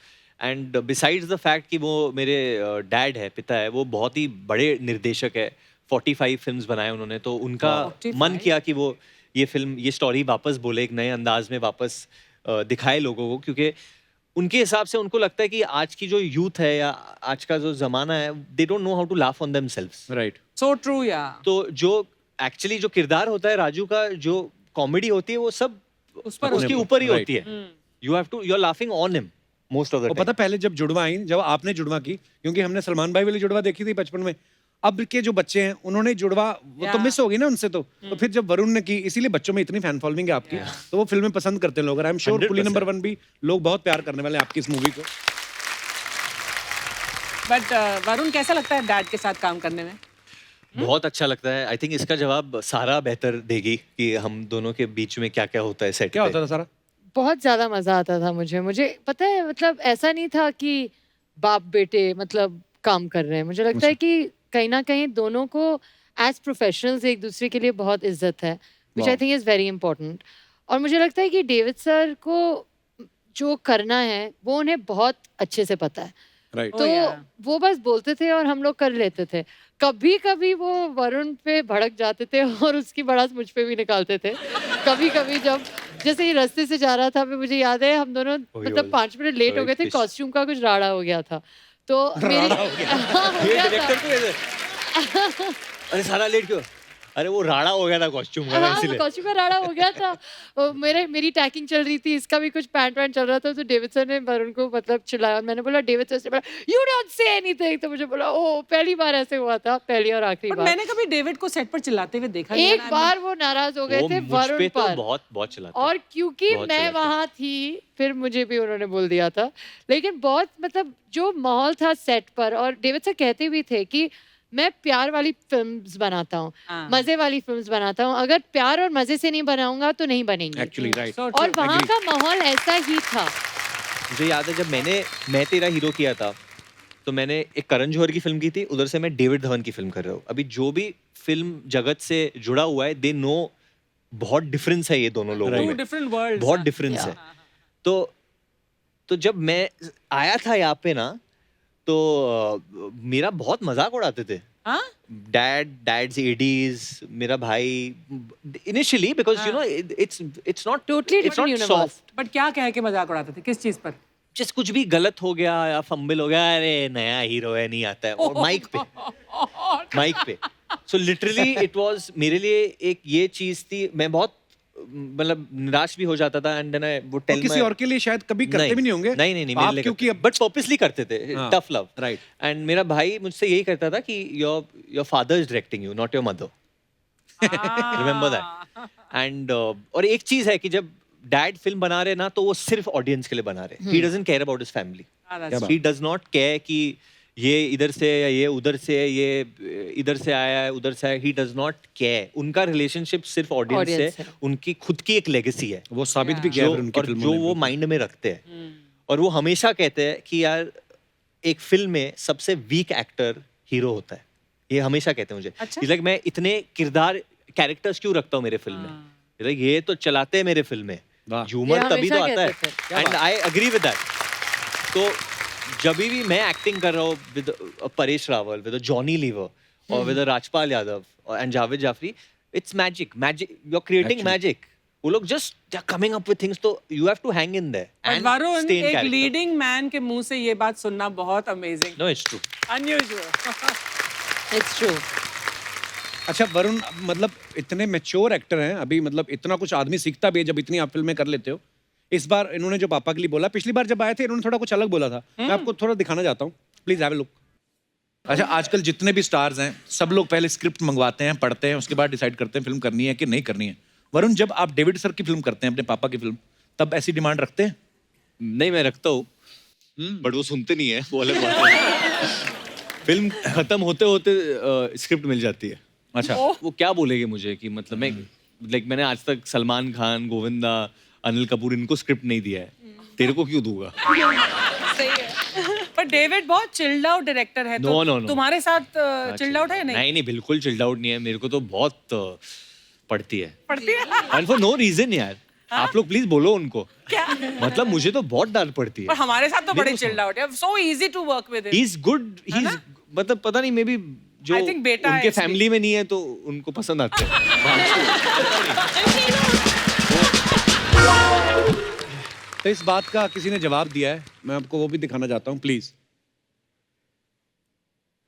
Speaker 7: एंड बिसाइड्स द फैक्ट कि वो मेरे डैड है, पिता है, वो बहुत ही बड़े निर्देशक है, 45 फिल्म्स बनाए उन्होंने, तो उनका
Speaker 5: 45?
Speaker 7: मन किया कि वो ये फिल्म, ये स्टोरी वापस बोले, एक नए अंदाज में वापस दिखाए लोगों को, क्योंकि उनके हिसाब से उनको लगता है कि आज की जो यूथ है या आज का जो जमाना है, they don't know how to laugh on themselves.
Speaker 3: Right.
Speaker 5: So true या
Speaker 7: तो जो एक्चुअली जो किरदार होता है राजू का, जो कॉमेडी होती है वो सब
Speaker 5: उस पर
Speaker 7: उसके
Speaker 3: होती है।
Speaker 7: ऊपर ही
Speaker 3: Right.
Speaker 7: होती है। You have to, you are laughing on him most of the
Speaker 3: और पता पहले जब जुड़वा आई, जब आपने जुड़वा की, क्योंकि हमने सलमान भाई वाली जुड़वा देखी थी बचपन में, अब के जो बच्चे हैं उन्होंने जुड़वा, वो तो
Speaker 5: Yeah.
Speaker 3: मिस हो गई ना उनसे, तो फिर जब वरुण ने की, इसीलिए बच्चों में इतनी फैन फॉलोइंग है आपकी, तो वो फिल्में पसंद करते हैं लोग, और I am sure coolly
Speaker 7: 100%.
Speaker 3: Number 1 भी लोग बहुत प्यार करने वाले हैं आपकी इस मूवी को।
Speaker 5: बट वरुण कैसा लगता है डैड के साथ काम करने में?
Speaker 7: बहुत अच्छा लगता है। आई थिंक इसका जवाब सारा बेहतर देगी कि हम दोनों के बीच में क्या क्या होता है सेट
Speaker 3: क्या
Speaker 7: पे।
Speaker 3: होता था सारा?
Speaker 6: बहुत ज्यादा मजा आता था मुझे पता है, मतलब ऐसा नहीं था कि बाप बेटे मतलब काम कर रहे हैं, मुझे लगता है कि कहीं ना कहीं दोनों को एज प्रोफेशनल्स एक दूसरे के लिए बहुत इज्जत है, which I think is very important. और मुझे लगता है कि डेविड सर को जो करना है वो उन्हें बहुत अच्छे से पता है,
Speaker 3: राइट।
Speaker 6: तो
Speaker 5: yeah.
Speaker 6: वो बस बोलते थे और हम लोग कर लेते थे। कभी कभी वो वरुण पे भड़क जाते थे और उसकी भड़ास मुझ पे भी निकालते थे। कभी कभी जब जैसे ये रास्ते से जा रहा था, मुझे याद है हम दोनों मतलब 5 मिनट लेट हो गए थे,
Speaker 7: Right.
Speaker 6: कॉस्ट्यूम का कुछ राड़ा हो गया था, तो मेरी हाँ, हो
Speaker 7: ये
Speaker 6: गया था।
Speaker 7: डायरेक्टर को ऐसे अरे सारा लेट क्यों? अरे वो राड़ा हो गया था कॉस्ट्यूम का,
Speaker 6: हाँ,
Speaker 7: इसलिए।
Speaker 6: कॉस्ट्यूम का राड़ा हो गया था। और मेरी टैकिंग चल रही थी, इसका भी कुछ पैंट वैंट चल रहा था, तो डेविड सर ने वरुण को मतलब चिल्लाया और मैंने बोला, डेविड सर से बोला यू डोंट से एनीथिंग, तो मुझे बोला ओ पहली बार ऐसे हुआ था, पहली और आखिरी
Speaker 5: बट
Speaker 6: बार।
Speaker 5: मैंने कभी डेविड को सेट पर चिल्लाते हुए देखा नहीं है
Speaker 6: एक
Speaker 5: ना।
Speaker 6: बार वो नाराज हो गए
Speaker 7: वो
Speaker 6: थे
Speaker 7: मुझ
Speaker 6: वरुण
Speaker 7: पे तो
Speaker 6: पर,
Speaker 7: बहुत चिल्लाते।
Speaker 6: और क्योंकि
Speaker 7: बहुत
Speaker 6: मैं
Speaker 7: चिल्लाते।
Speaker 6: वहां थी फिर मुझे भी उन्होंने बोल दिया था, लेकिन बहुत मतलब जो माहौल था सेट पर, और डेविड सर कहते भी थे कि मैं प्यार वाली फिल्म्स बनाता हूँ,
Speaker 5: हाँ।
Speaker 6: मजे वाली फिल्म्स बनाता हूँ, अगर प्यार और मजे से नहीं बनाऊंगा तो नहीं बनेंगी।
Speaker 3: Actually right.
Speaker 5: So
Speaker 6: और
Speaker 5: true.
Speaker 6: वहाँ का माहौल ऐसा ही था।
Speaker 7: मुझे याद है जब मैं तेरा हीरो किया था, तो मैंने एक करण जौहर की फिल्म की थी, उधर से मैं डेविड धवन की फिल्म कर रहा हूँ। अभी जो भी फिल्म जगत से जुड़ा हुआ है, दे नो बहुत डिफरेंस है ये दोनों लोगों
Speaker 5: Two
Speaker 7: में,
Speaker 5: different worlds.
Speaker 7: बहुत डिफरेंस है। तो जब मैं आया था यहाँ पे ना, तो मेरा बहुत मजाक उड़ाते थे
Speaker 5: हाँ?
Speaker 7: डैड्स एडीज, मेरा भाई initially, because you know it's not
Speaker 6: Totally different universe.
Speaker 5: But क्या कह के मजाक उड़ाते थे, किस चीज पर?
Speaker 7: जस्ट कुछ भी गलत हो गया या फंबल हो गया, अरे नया हीरो है नहीं आता है, और माइक पे सो लिटरली इट वाज मेरे लिए एक ये चीज थी, मैं बहुत मतलब निराश भी हो जाता था, and then I would tell
Speaker 3: किसी और के लिए शायद कभी करते भी नहीं होंगे।
Speaker 7: नहीं
Speaker 3: आप
Speaker 7: मेरे
Speaker 3: क्योंकि
Speaker 7: लिए, बट पर्पसली करते थे,
Speaker 3: हाँ,
Speaker 7: टफ लव,
Speaker 3: right.
Speaker 7: एंड मेरा भाई मुझसे यही कहता था कि your father is directing you, not your mother, remember that. And और एक चीज है कि जब डैड फिल्म बना रहे ना तो वो सिर्फ ऑडियंस के लिए बना रहे, he doesn't care about his family, he does not care कि ये इधर से या ये उधर से, ये इधर से आया है उधर से आया, ही डज नॉट केयर। उनका रिलेशनशिप सिर्फ ऑडियंस
Speaker 6: Audience
Speaker 7: से,
Speaker 6: है।
Speaker 7: उनकी खुद की एक लेगेसी है
Speaker 3: वो साबित भी किया
Speaker 7: जो,
Speaker 3: फिर उनकी
Speaker 7: और
Speaker 3: फिल्मों
Speaker 7: जो
Speaker 3: ने
Speaker 7: वो
Speaker 3: भी।
Speaker 7: माइंड में रखते हैं। और वो हमेशा कहते हैं कि यार एक फिल्म में सबसे वीक एक्टर हीरो होता है, ये हमेशा कहते हैं मुझे।
Speaker 5: अच्छा?
Speaker 7: लाइक मैं इतने किरदार कैरेक्टर्स क्यों रखता हूँ मेरे फिल्म में, लाइक ये तो चलाते हैं मेरे फिल्म में,
Speaker 3: वाह।
Speaker 6: ये
Speaker 7: झूमर तभी
Speaker 6: हमेशा
Speaker 7: तो आता है।
Speaker 6: कहते थे।
Speaker 7: And I agree with that. तो जब भी मैं एक्टिंग कर रहा हूँ विद परेश रावल, विद जॉनी लीवर और with Rajpal Yadav and Javed Jaffrey, it's magic, you are creating magic. वो लोग just they are coming up with things, तो you have to hang in there
Speaker 5: और
Speaker 7: एंड
Speaker 5: वरुण,
Speaker 7: स्टे इन
Speaker 5: एक
Speaker 7: कैरेक्टर।
Speaker 5: लीडिंग मैन के मुंह से ये बात सुनना बहुत amazing,
Speaker 7: no it's true.
Speaker 5: Unusual.
Speaker 6: It's true.
Speaker 3: अच्छा वरुण, मतलब इतने मैच्योर एक्टर हैं अभी, मतलब इतना कुछ आदमी सीखता भी है जब इतनी आप फिल्में कर लेते हो। इस बार इन्होंने जो पापा के लिए बोला, पिछली बार जब आए थे इन्होंने थोड़ा कुछ अलग बोला था, मैं आपको थोड़ा दिखाना चाहता हूँ, प्लीज हैव अ लुक। अच्छा, आजकल जितने भी स्टार्स हैं सब लोग पहले स्क्रिप्ट मंगवाते हैं, पढ़ते हैं, उसके बाद डिसाइड करते हैं फिल्म करनी है कि नहीं करनी है। वरुण, जब आप डेविड सर की फिल्म करते हैं, अपने पापा की फिल्म, तब ऐसी डिमांड रखते हैं?
Speaker 7: नहीं, मैं रखता हूँ, बट वो सुनते नहीं है, वो अलग बात है। फिल्म खत्म होते होते स्क्रिप्ट मिल जाती है।
Speaker 3: अच्छा।
Speaker 7: वो क्या बोलेंगे मुझे कि मतलब मैं, लाइक मैंने आज तक सलमान खान, गोविंदा, अनिल कपूर, इनको स्क्रिप्ट नहीं दिया है, तेरे को क्यों दूंगा?
Speaker 5: सही है। पर डेविड बहुत चिल्ड आउट डायरेक्टर है,
Speaker 7: No,
Speaker 5: तो
Speaker 7: no, no.
Speaker 5: तुम्हारे साथ चिल्ड आउट है या नहीं?
Speaker 7: नहीं, बिल्कुल चिल्ड आउट नहीं है, मेरे को तो बहुत पड़ती है,
Speaker 5: पड़ती है।
Speaker 7: एंड फॉर नो रीजन यार। आप लोग प्लीज बोलो उनको,
Speaker 5: क्या?
Speaker 7: मतलब मुझे तो बहुत डांट पड़ती है।
Speaker 5: पर हमारे साथ तो
Speaker 7: नहीं,
Speaker 5: बड़े
Speaker 7: तो
Speaker 5: चिल्ड आउट है, so easy to work with
Speaker 7: he is good, he is, मतलब पता नहीं, मे बी जो
Speaker 5: I think बेटा है
Speaker 7: उनके
Speaker 5: इसलिए।
Speaker 7: फैमिली में नहीं है तो उनको पसंद आते हैं।
Speaker 3: तो इस बात का किसी ने जवाब दिया है, मैं आपको वो भी दिखाना चाहता हूँ, please.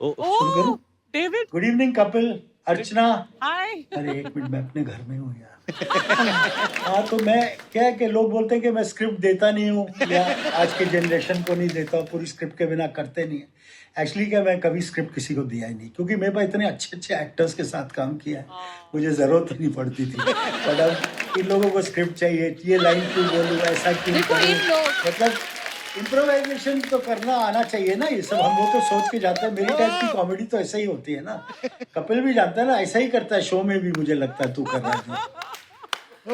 Speaker 5: Oh, David,
Speaker 8: good evening Kapil, Archana.
Speaker 5: Hi.
Speaker 8: अरे एक मिनट, मैं अपने घर में हूँ यार। हाँ, तो मैं क्या है कि लोग बोलते हैं कि मैं स्क्रिप्ट देता नहीं हूँ, या आज के जनरेशन को नहीं देता, पूरी स्क्रिप्ट के बिना करते नहीं है। एक्चुअली क्या, मैं कभी स्क्रिप्ट किसी को दिया ही नहीं, क्योंकि मेरे पास इतने अच्छे अच्छे एक्टर्स के साथ काम किया है, मुझे ज़रूरत ही नहीं पड़ती थी। बट अब इन लोगों को स्क्रिप्ट चाहिए, ये लाइन क्यों बोलूँ, ऐसा क्यों
Speaker 6: देखो,
Speaker 8: करूँ,
Speaker 6: इन लोग-
Speaker 8: मतलब इम्प्रोवाइजेशन तो करना आना चाहिए ना। ये सब हम लोग तो सोच के जाते हैं, मेरी टाइप की कॉमेडी तो ऐसा ही होती है ना। कपिल भी जानता है ना, ऐसा ही करता है शो में भी, मुझे लगता है तू कर रहा है जो।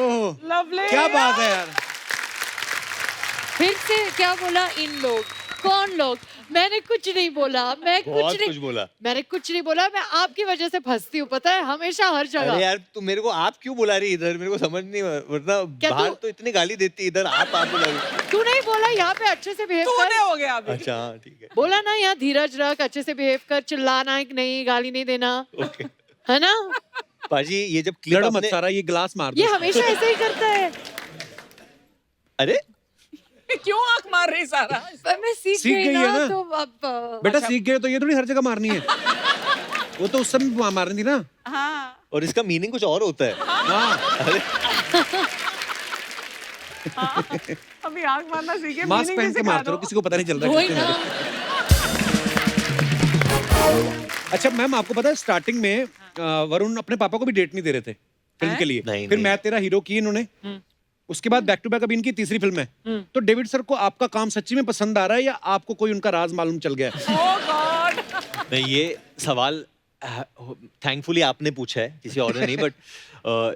Speaker 3: ओह,
Speaker 5: लवली।
Speaker 3: क्या बात है यार।
Speaker 6: फिर से क्या बोला इन लोग? कौन लोग? मैंने कुछ नहीं बोला, मैं
Speaker 7: बहुत
Speaker 6: कुछ
Speaker 7: कुछ बोला।
Speaker 6: मैंने कुछ नहीं बोला, मैं आपकी वजह से फंसती हूँ, पता है, हमेशा हर
Speaker 7: अरे
Speaker 6: जगह।
Speaker 7: यार, तू मेरे को आप क्यों बुला रही है इधर, मेरे को समझ नहीं, वरना
Speaker 6: क्या
Speaker 7: बाहर
Speaker 6: तू-
Speaker 7: तो इतनी गाली देती, इधर आप बुला रही है।
Speaker 6: तू नहीं बोला यहाँ पे अच्छे से बिहेव
Speaker 5: तूने
Speaker 6: कर?
Speaker 5: हो गया अभी।
Speaker 7: अच्छा हाँ, ठीक है,
Speaker 6: बोला ना, यहाँ धीरज रख, अच्छे से बिहेव कर, चिल्लाना नहीं, गाली नहीं देना,
Speaker 7: ओके।
Speaker 6: है ना?
Speaker 7: पाजी, ये जब क्लिप
Speaker 3: लड़ो मत
Speaker 7: आपने,
Speaker 3: सारा, ये गिलास मार
Speaker 6: ये
Speaker 3: दो।
Speaker 6: हमेशा ऐसे ही करता है।
Speaker 7: अरे
Speaker 5: क्यों आंख मार रही सारा?
Speaker 6: पर मैं सीख
Speaker 3: सीख
Speaker 6: गई
Speaker 3: गई है
Speaker 6: ना,
Speaker 3: ना।
Speaker 6: तो अब
Speaker 3: बेटा सीख गए तो ये थोड़ी हर जगह मारनी है। वो तो उस समय मारनी थी ना।
Speaker 5: हाँ,
Speaker 7: और इसका मीनिंग कुछ और होता है।
Speaker 3: हाँ,
Speaker 5: अभी आंख मारना सीखे,
Speaker 3: मास्क
Speaker 5: meaning
Speaker 3: पहन
Speaker 5: भी
Speaker 3: के
Speaker 5: सिखा
Speaker 3: मारते रहो,
Speaker 5: दो।
Speaker 3: किसी को पता नहीं चल रहा
Speaker 6: वही
Speaker 3: किसने
Speaker 6: ना।
Speaker 3: मारे। अच्छा मैम, आपको पता है स्टार्टिंग में वरुण अपने पापा को भी डेट नहीं दे रहे थे फिल्म के लिए।
Speaker 7: नहीं,
Speaker 3: फिर
Speaker 7: नहीं।
Speaker 3: मैं तेरा हीरो की इन्होंने, उसके बाद बैक टू बैक अभी इनकी तीसरी फिल्म है। तो डेविड सर को आपका काम सच्ची में पसंद आ रहा है, या आपको कोई उनका राज मालूम चल गया है?
Speaker 5: Oh God!
Speaker 7: नहीं, ये सवाल थैंकफुली आपने पूछा है, किसी और ने नहीं, बट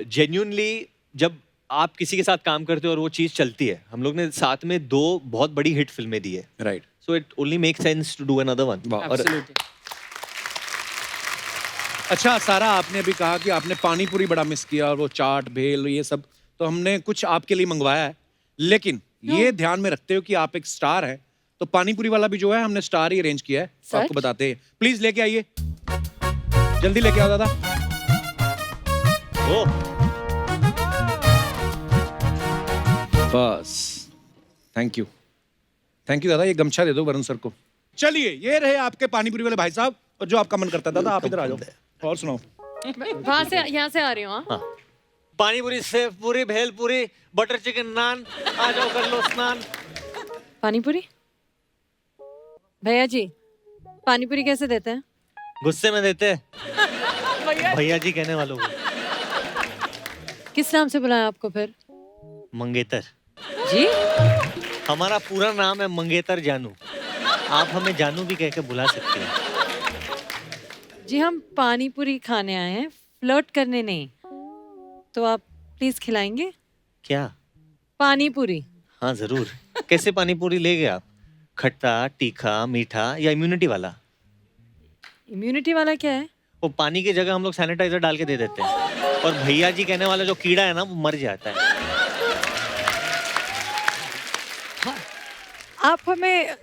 Speaker 7: जेन्युइनली जब आप किसी के साथ काम करते हो और वो चीज चलती है, हम लोग ने साथ में 2 बहुत बड़ी हिट फिल्में दी है,
Speaker 3: right.
Speaker 7: So it only make sense to do another one. और
Speaker 3: अच्छा सारा, आपने अभी कहा कि आपने पानी पूरी बड़ा मिस किया और वो चाट भेल ये सब, तो हमने कुछ आपके लिए मंगवाया है, लेकिन ये ध्यान में रखते हो कि आप एक स्टार हैं, तो पानी पूरी वाला भी जो है हमने स्टार ही अरेंज किया है, तो आपको
Speaker 6: सच?
Speaker 3: बताते हैं। प्लीज लेके आइए, जल्दी लेके आओ दादा।
Speaker 7: ओ,
Speaker 3: बस, थैंक यू दादा। ये गमछा दे दो वरुण सर को। चलिए, ये रहे आपके पानी पूरी वाले भाई साहब, और जो आपका मन करता है। दादा आप इधर आ जाओ और सुनाओ।
Speaker 6: वहां से, यहाँ से आ रही हूँ। हाँ?
Speaker 7: पानी पूरी, सेव पूरी, भेल पूरी, बटर चिकन नान, आ जाओ कर लो स्नान।
Speaker 6: पानी पूरी भैया जी, पानी पूरी कैसे देते हैं?
Speaker 7: गुस्से में देते हैं भैया जी कहने वालों को।
Speaker 6: किस नाम से बुलाया आपको फिर?
Speaker 7: मंगेतर।
Speaker 6: जी
Speaker 7: हमारा पूरा नाम है मंगेतर जानू। आप हमें जानू भी कह के बुला सकते हैं।
Speaker 6: जी हम पानी पूरी खाने आए हैं, फ्लर्ट करने नहीं। तो आप प्लीज खिलाएंगे
Speaker 7: क्या?
Speaker 6: पानी पूरी?
Speaker 7: हाँ जरूर। कैसे पानी पूरी लेंगे आप? खट्टा, तीखा, मीठा या इम्यूनिटी वाला?
Speaker 6: इम्यूनिटी वाला क्या है?
Speaker 7: वो पानी की जगह हम लोग सैनिटाइजर डाल के दे देते हैं, और भैया जी कहने वाला जो कीड़ा है ना वो मर जाता है।
Speaker 6: आप हमें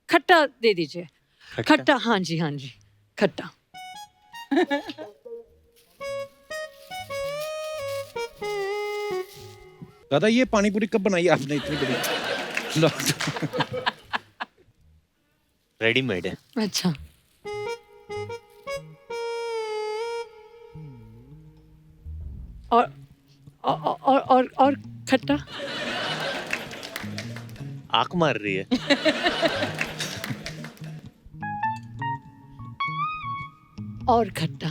Speaker 6: खट्टा दे दीजिए। खट्टा, हाँ जी हाँ जी, खट्टा।
Speaker 3: दादा ये पानी पूरी कब बनाई आपने इतनी बड़ी?
Speaker 7: रेडीमेड है।
Speaker 6: अच्छा और खट्टा?
Speaker 7: आंख मार रही है।
Speaker 6: और खट्टा।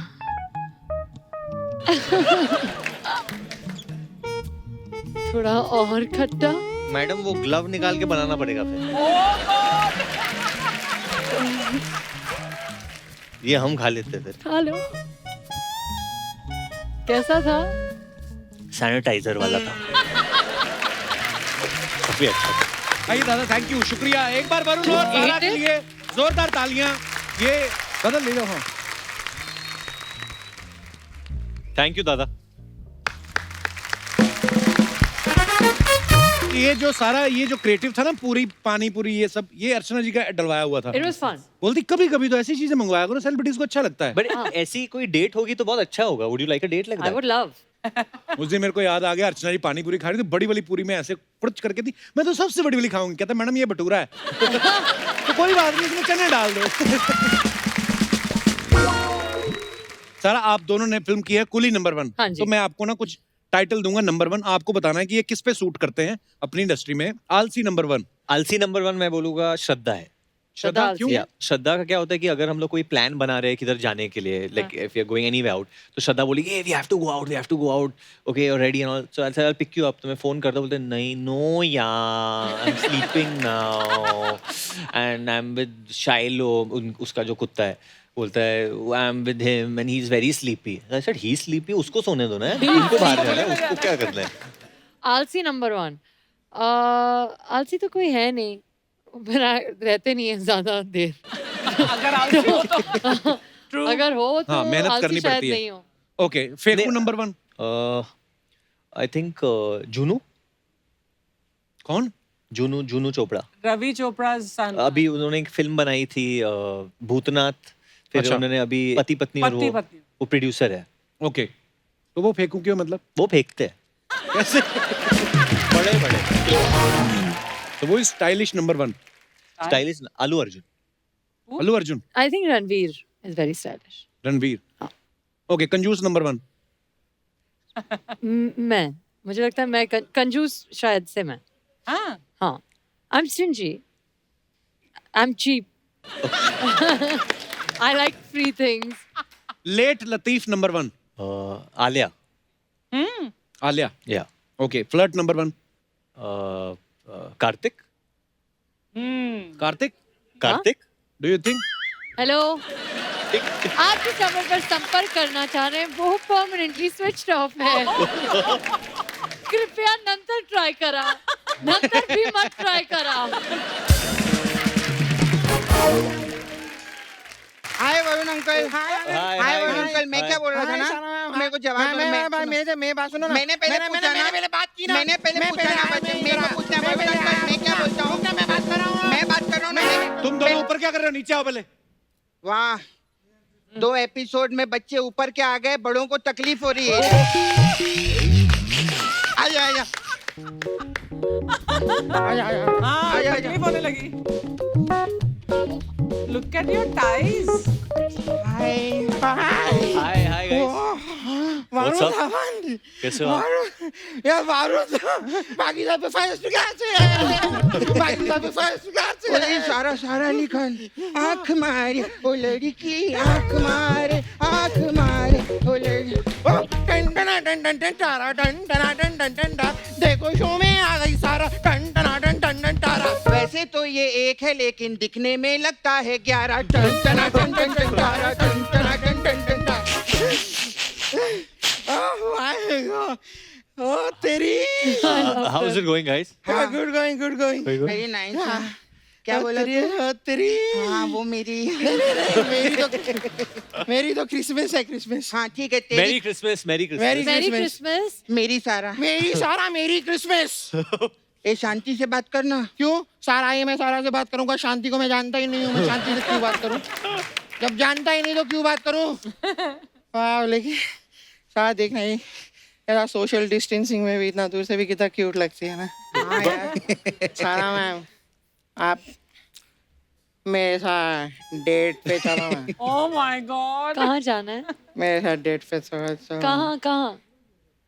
Speaker 6: थोड़ा और खट्टा।
Speaker 7: मैडम वो ग्लव निकाल के बनाना पड़ेगा फिर। ये हम खा लेते फिर।
Speaker 6: खा लो। कैसा था?
Speaker 7: सैनिटाइजर वाला था। काफी अच्छा था।
Speaker 3: आइए दादा, थैंक यू, शुक्रिया। एक बार वरुण और सारा के लिए जोरदार तालियां। ये दादा ले लो। हाँ
Speaker 7: थैंक यू दादा।
Speaker 3: ये जो सारा ये जो क्रिएटिव था ना, पूरी पानी पूरी ये सब, ये अर्चना जी का डलवाया हुआ था।
Speaker 6: It was fun.
Speaker 3: बोलती कभी कभी तो ऐसी चीजें मंगवाया करो, सेलिब्रिटीज को अच्छा लगता है।
Speaker 7: बट ऐसी कोई डेट होगी तो बहुत अच्छा होगा। Would you like a date like
Speaker 6: I would love.
Speaker 3: उस दिन मेरे को याद आ गया, अर्चना जी पानी पूरी खा रही थी, बड़ी वाली पूरी में ऐसे कुछ करके थी, मैं तो सबसे बड़ी वाली खाऊंगी। कहता मैडम ये भटूरा है। तो कोई बात नहीं, इसमें चने डाल दो। सारा आप दोनों ने फिल्म की है कुली नंबर 1।
Speaker 6: हाँ जी।
Speaker 3: तो मैं आपको ना कुछ टाइटल दूंगा नंबर 1, आपको बताना है कि ये किस पे सूट करते हैं अपनी इंडस्ट्री में। आलसी नंबर 1।
Speaker 7: आलसी नंबर 1 मैं बोलूंगा श्रद्धा है।
Speaker 3: श्रद्धा
Speaker 6: आलसी
Speaker 3: क्यों?
Speaker 6: है।
Speaker 7: या श्रद्धा का क्या होता है कि अगर हम लोग कोई प्लान बना रहे हैं किधर जाने के लिए, like if you are going anywhere out, तो श्रद्धा बोलेगी we have to go out, okay you are ready and all, so I will pick you up. तो मैं फोन करता, बोलते नहीं नो यार I am sleeping now and I am with Shylo, उसका जो कुत्ता है, बोलता है I am with him and he is very sleepy. I said he is sleepy, उसको सोने दो ना, उनको बाहर जाना है, उसको क्या करना है।
Speaker 6: आलसी नंबर 1। आलसी तो कोई है नहीं, मेरा रहते नहीं है ज्यादा देर।
Speaker 5: अगर आलसी हो तो True.
Speaker 6: अगर हो तो
Speaker 3: हाँ, मेहनत
Speaker 6: आलसी
Speaker 3: करनी
Speaker 6: शायद
Speaker 3: पड़ती है।
Speaker 6: नहीं हो।
Speaker 3: ओके, फेकू नंबर 1
Speaker 7: आई थिंक जूनू।
Speaker 3: कौन?
Speaker 7: जूनू चोपड़ा।
Speaker 5: रवि चोपड़ा सन।
Speaker 7: अभी उन्होंने एक फिल्म बनाई थी भूतनाथ, फिर
Speaker 3: अच्छा।
Speaker 7: उन्होंने अभी पति पत्नी, और
Speaker 5: पति पत्नी।
Speaker 7: वो प्रोड्यूसर है।
Speaker 3: ओके, तो वो फेंकू क्यों मतलब?
Speaker 7: वो फेंकते हैं
Speaker 3: कैसे?
Speaker 7: बड़े बड़े
Speaker 3: तो वो स्टाइलिश नंबर 1।
Speaker 7: स्टाइलिश। आलू Arjun.
Speaker 3: Allu Arjun.
Speaker 6: I think Ranveer is very stylish.
Speaker 3: Ranveer. Okay, कंजूस नंबर 1।
Speaker 6: मैं, मुझे लगता है मैं कंजूस शायद से मैं।
Speaker 5: हाँ
Speaker 6: हाँ, I am stingy, I am cheap, I like free things.
Speaker 3: Late लतीफ number 1।
Speaker 7: Alia.
Speaker 3: Alia.
Speaker 7: Yeah
Speaker 3: okay, flirt number 1।
Speaker 7: Kartik.
Speaker 3: Kartik.
Speaker 7: Kartik.
Speaker 3: Do you think?
Speaker 6: Hello, आप जिस नंबर पर संपर्क करना चाह रहे हैं वो परमानेंटली स्विच्ड ऑफ है। कृपया नंतर ट्राय करा, नंतर भी मत ट्राय करा।
Speaker 4: हाय वरुण अंकल। हाय वरुण अंकल, मैं क्या बोल रहा था ना, मेरे को जवाब दो। मेरे बात सुनो ना। मैंने पहले पूछा ना, मैंने बात की ना, मैंने पहले पूछा ना, मेरे को पूछना है वरुण अंकल, मैं क्या बोलता हूँ? मैं बात कर रहा हूँ ना।
Speaker 3: तुम दोनों ऊपर क्या कर रहे हो? नीचे आओ पहले।
Speaker 4: वाह, 2 एपिसोड में बच्चे ऊपर के आ गए, बड़ों को तकलीफ हो रही है। आजा आजा
Speaker 5: हाँ तकलीफ होने लगी। Look at your ties.
Speaker 4: Hi hi
Speaker 7: hi hi guys. What's up?
Speaker 4: Dhawan
Speaker 7: कैसे हो आप?
Speaker 4: यार बारूद पाकिस्तान पे फर्स्ट क्लास है पाकिस्तान पे फर्स्ट क्लास है सारा सारा निकल आंख मारे ओ लड़की आंख मारे ओ लड़की ओ टन टन टन टन टन तारा टन टन टन टन टन टन देखो शो में आ गई सारा टन टन टन टन टन तारा वैसे तो ये एक है लेकिन दिखने में लगता है 11 टन टन टन टन टन तारा टन टन टन टन टन टन Oh my God! Oh, तेरी
Speaker 7: How is it going, guys?
Speaker 4: good going.
Speaker 7: Very good.
Speaker 4: Very nice. क्या बोला तेरी हाँ वो मेरी मेरी तो क्रिसमस है क्रिसमस हाँ ठीक है तेरी
Speaker 7: Merry Christmas, Merry Christmas.
Speaker 6: मेरी क्रिसमस
Speaker 4: मेरी सारा मेरी क्रिसमस ए शांति से बात करना क्यों सारा ये मैं सारा से बात करूंगा शांति को मैं जानता ही नहीं हूँ मैं शांति से क्यों बात करूँ जब जानता ही नहीं तो क्यों बात करूँ वाह लेकिन सारा देखना ही यार सोशल डिस्टेंसिंग में भी इतना दूर से भी कितना क्यूट लगती है ना हाँ यार सारा मैम आप मेरे साथ डेट पे चलो मैम
Speaker 5: Oh my God.
Speaker 6: कहाँ जाना है
Speaker 4: मेरे साथ डेट पे चलो
Speaker 6: कहाँ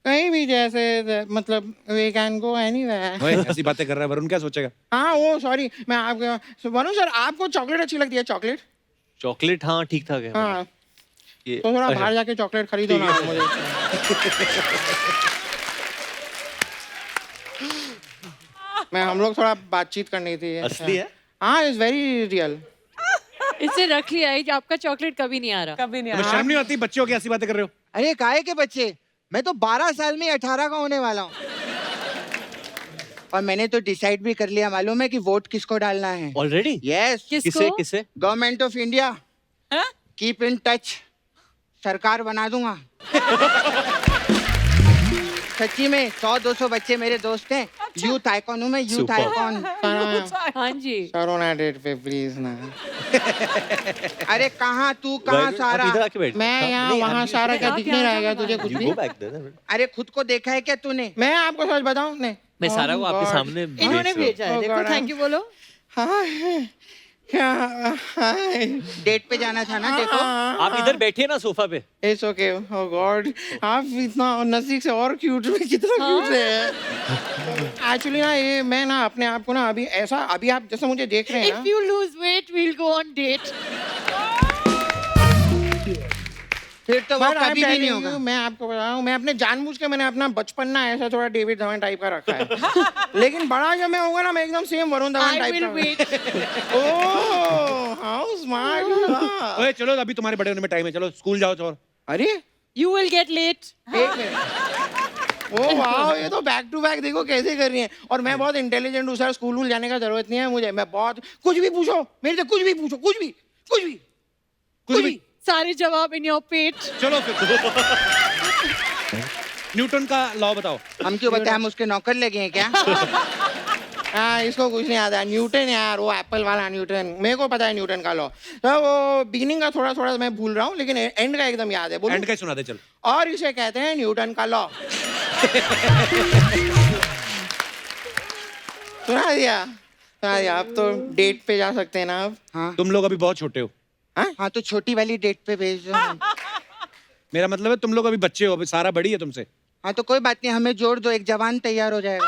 Speaker 4: कहीं भी जैसे मतलब वी कैन गो एनीवेयर
Speaker 3: ओए ऐसी बातें कर रहा है वरुण, क्या सोचेगा?
Speaker 4: हाँ वो सॉरी मैं आपके वरुण सर आपको चॉकलेट अच्छी लगती है चॉकलेट
Speaker 7: चॉकलेट हाँ ठीक ठाक है.
Speaker 4: हाँ
Speaker 7: ये
Speaker 4: तो थोड़ा
Speaker 7: अच्छा.
Speaker 4: बाहर जाके चॉकलेट खरीदो ना आप मुझे मैं हम लोग थोड़ा बातचीत करनी थी
Speaker 7: असली है?
Speaker 4: हाँ इट्स वेरी रियल
Speaker 6: इससे रख लिया है कि आपका चॉकलेट कभी नहीं आ रहा
Speaker 5: कभी नहीं
Speaker 3: तुम्हें
Speaker 5: आया.
Speaker 3: शर्म नहीं आती? बच्चे हो क्या ऐसी बातें कर रहे हो?
Speaker 4: अरे काहे के बच्चे मैं तो 12 साल में 18 का होने वाला हूँ और मैंने तो डिसाइड भी कर लिया मालूम है कि वोट किसको डालना है
Speaker 7: Already?
Speaker 4: यस
Speaker 6: किसको
Speaker 7: किसे?
Speaker 4: गवर्नमेंट ऑफ इंडिया
Speaker 5: हाँ?
Speaker 4: कीप इन टच सरकार बना दूंगा सच्ची में 100-200 बच्चे मेरे दोस्त हैं यूथ आइकॉन हूँ मैं यूथ
Speaker 7: Super.
Speaker 4: आइकॉन
Speaker 6: हाँ जी
Speaker 4: करो ना डेट पे प्लीज ना अरे कहाँ तू कहाँ
Speaker 7: आप
Speaker 4: सारा
Speaker 7: इधर आके बैठ.
Speaker 4: मैं
Speaker 7: हाँ,
Speaker 4: यहाँ
Speaker 7: नहीं,
Speaker 4: वहाँ
Speaker 7: आप-
Speaker 4: सारा क्या
Speaker 6: आप
Speaker 4: दिख
Speaker 6: यहाँ
Speaker 4: नहीं रहेगा
Speaker 6: जाना
Speaker 4: तुझे
Speaker 6: है।
Speaker 4: कुछ
Speaker 7: You
Speaker 4: भी
Speaker 7: go back there.
Speaker 4: अरे खुद को देखा है क्या तूने मैं आपको सच बताऊं नहीं
Speaker 7: मैं सारा को आपके सामने
Speaker 6: इन्होंने
Speaker 7: भेज
Speaker 6: भेजा है
Speaker 4: Oh
Speaker 6: देखो
Speaker 4: God,
Speaker 6: थैंक यू बोलो
Speaker 4: डेट पे जाना था ना देखो
Speaker 7: आप इधर बैठिए ना सोफा पे.
Speaker 4: इट्स ओके ओह गॉड आप इतना नजदीक से और क्यूट में कितना क्यूट है एक्चुअली ना ये मैं ना अपने आप को ना अभी ऐसा अभी आप जैसे मुझे देख रहे हैं
Speaker 6: इफ
Speaker 4: ना
Speaker 6: you lose weight we'll go on date
Speaker 4: फिर तो वो
Speaker 6: But I'm
Speaker 4: कभी भी
Speaker 6: telling
Speaker 4: नहीं
Speaker 6: you,
Speaker 4: होगा मैं आपको बता रहा हूँ मैं अपने जानबूझ के मैंने अपना बचपन ना ऐसा थोड़ा डेविड धवन टाइप का रखा है लेकिन बड़ा जब मैं होऊंगा ना मैं एकदम same Varun Dhawan
Speaker 6: I
Speaker 4: type
Speaker 6: will
Speaker 4: का
Speaker 6: wait.
Speaker 4: ओह हाउ स्मार्ट
Speaker 3: ओए चलो अभी तुम्हारे बड़े होने में टाइम है, चलो स्कूल जाओ और
Speaker 4: अरे
Speaker 6: You will get late.
Speaker 4: एक मिनट ओ वाह ये तो बैक टू बैक देखो कैसे कर रही है और मैं बहुत इंटेलिजेंट हूँ सर स्कूल वूल जाने का जरूरत नहीं है मुझे मैं बहुत कुछ भी पूछो मेरे से कुछ भी पूछो कुछ भी
Speaker 6: सारे जवाब in your पेट.
Speaker 3: चलो फिर न्यूटन का लॉ बताओ.
Speaker 4: हम क्यों बताएं हम उसके नौकर लगे हैं क्या हाँ इसको कुछ नहीं आता न्यूटन यार वो एप्पल वाला न्यूटन मेरे को पता है न्यूटन का लॉ तो वो बिगिनिंग का थोड़ा थोड़ा मैं भूल रहा हूँ लेकिन एंड का एकदम याद है बोलो
Speaker 3: एंड का ही सुना दे चल.
Speaker 4: और इसे कहते हैं न्यूटन का लॉ सुना दिया आप तो डेट पे जा सकते हैं ना अब हाँ
Speaker 3: तुम लोग अभी बहुत छोटे हो.
Speaker 4: हाँ तो छोटी वाली डेट पे भेज दो
Speaker 3: मेरा मतलब है तुम लोग अभी बच्चे हो, अभी सारा बड़ी है तुमसे.
Speaker 4: हाँ तो कोई बात नहीं हमें जोड़ दो एक जवान तैयार हो जाएगा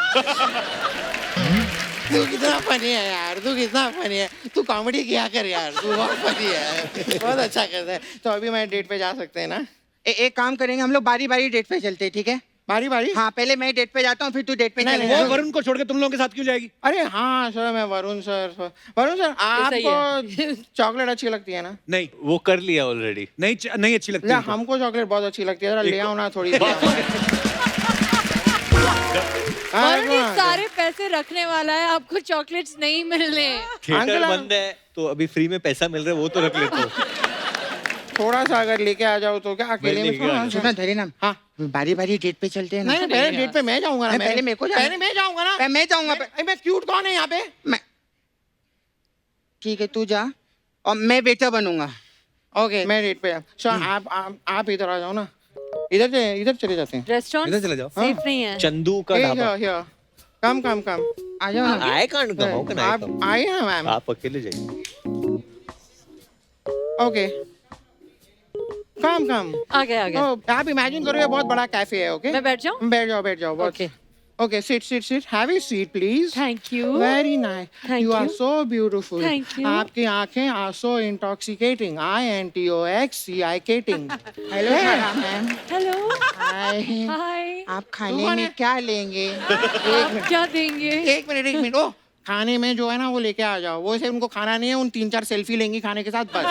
Speaker 4: तू कितना फनी है यार तू कितना फनी है तू कॉमेडी किया कर यार तू बहुत फनी है बहुत अच्छा करता है तो अभी मैं डेट पे जा सकते हैं ना एक काम करेंगे हम लोग बारी बारी डेट पे चलते हैं ठीक है बारी बारी हाँ पहले मैं डेट पे जाता हूँ फिर तू डेट पे चले
Speaker 3: वो वरुण को छोड़ के तुम लोगों के साथ क्यों जाएगी?
Speaker 4: अरे हाँ सर मैं वरुण सर आपको चॉकलेट अच्छी लगती है ना
Speaker 3: नहीं
Speaker 7: वो कर लिया ऑलरेडी.
Speaker 3: नहीं अच्छी लगती.
Speaker 4: या हमको चॉकलेट बहुत अच्छी लगती है जरा ले आओ ना थोड़ी
Speaker 6: वरुण ये सारे पैसे रखने वाला है आपको चॉकलेट्स नहीं मिलने.
Speaker 7: थिएटर बंद है तो अभी फ्री में पैसा मिल रहा है वो तो रख लेते हो.
Speaker 4: थोड़ा सा अगर लेके आ जाओ तो क्या अकेले में
Speaker 7: लेके आ
Speaker 4: सुना धरी नाम हाँ बारी बारी डेट पे चलते हैं ना नहीं पहले डेट पे मैं जाऊंगा ना पहले मेरे को पहले मैं जाऊंगा ना मैं जाऊंगा मैं क्यूट कौन है यहाँ पे मैं ठीक है तू जा और मैं बेटा बनूंगा ओके मैं डेट पे सर आप इधर आ जाओ ना इधर चले जाते हैं
Speaker 6: रेस्टोरेंट
Speaker 3: इधर चले जाओ.
Speaker 6: सेफ नहीं है.
Speaker 7: चंदू का ढाबा.
Speaker 4: कम आ जाओ ना
Speaker 7: I can't come. How can I
Speaker 4: आप
Speaker 7: come?
Speaker 4: आइए ना मैम
Speaker 7: आप अकेले जाइए.
Speaker 4: ओके कम कम
Speaker 6: आ गया
Speaker 4: आप इमेजिन करो ये बहुत बड़ा कैफे है. ओके
Speaker 6: मैं बैठ जाऊं?
Speaker 4: बैठ जाओ बहुत.
Speaker 6: Okay.
Speaker 4: Okay, sit. Have a seat, please.
Speaker 6: Thank you.
Speaker 4: Very nice.
Speaker 6: Thank
Speaker 4: You are
Speaker 6: you.
Speaker 4: so beautiful.
Speaker 6: Thank you.
Speaker 4: आपकी आंखें are so intoxicating. INTOXIcating. Hello, Sarah ma'am.
Speaker 6: Hello
Speaker 4: Hi.
Speaker 6: हाय
Speaker 4: आप खाने में क्या लेंगे?
Speaker 6: आप क्या देंगे?
Speaker 4: एक मिनट. ओ खाने में जो है ना वो लेके आ जाओ. वो सिर्फ उनको खाना नहीं है, उन 3-4 सेल्फी लेंगी खाने के साथ बस.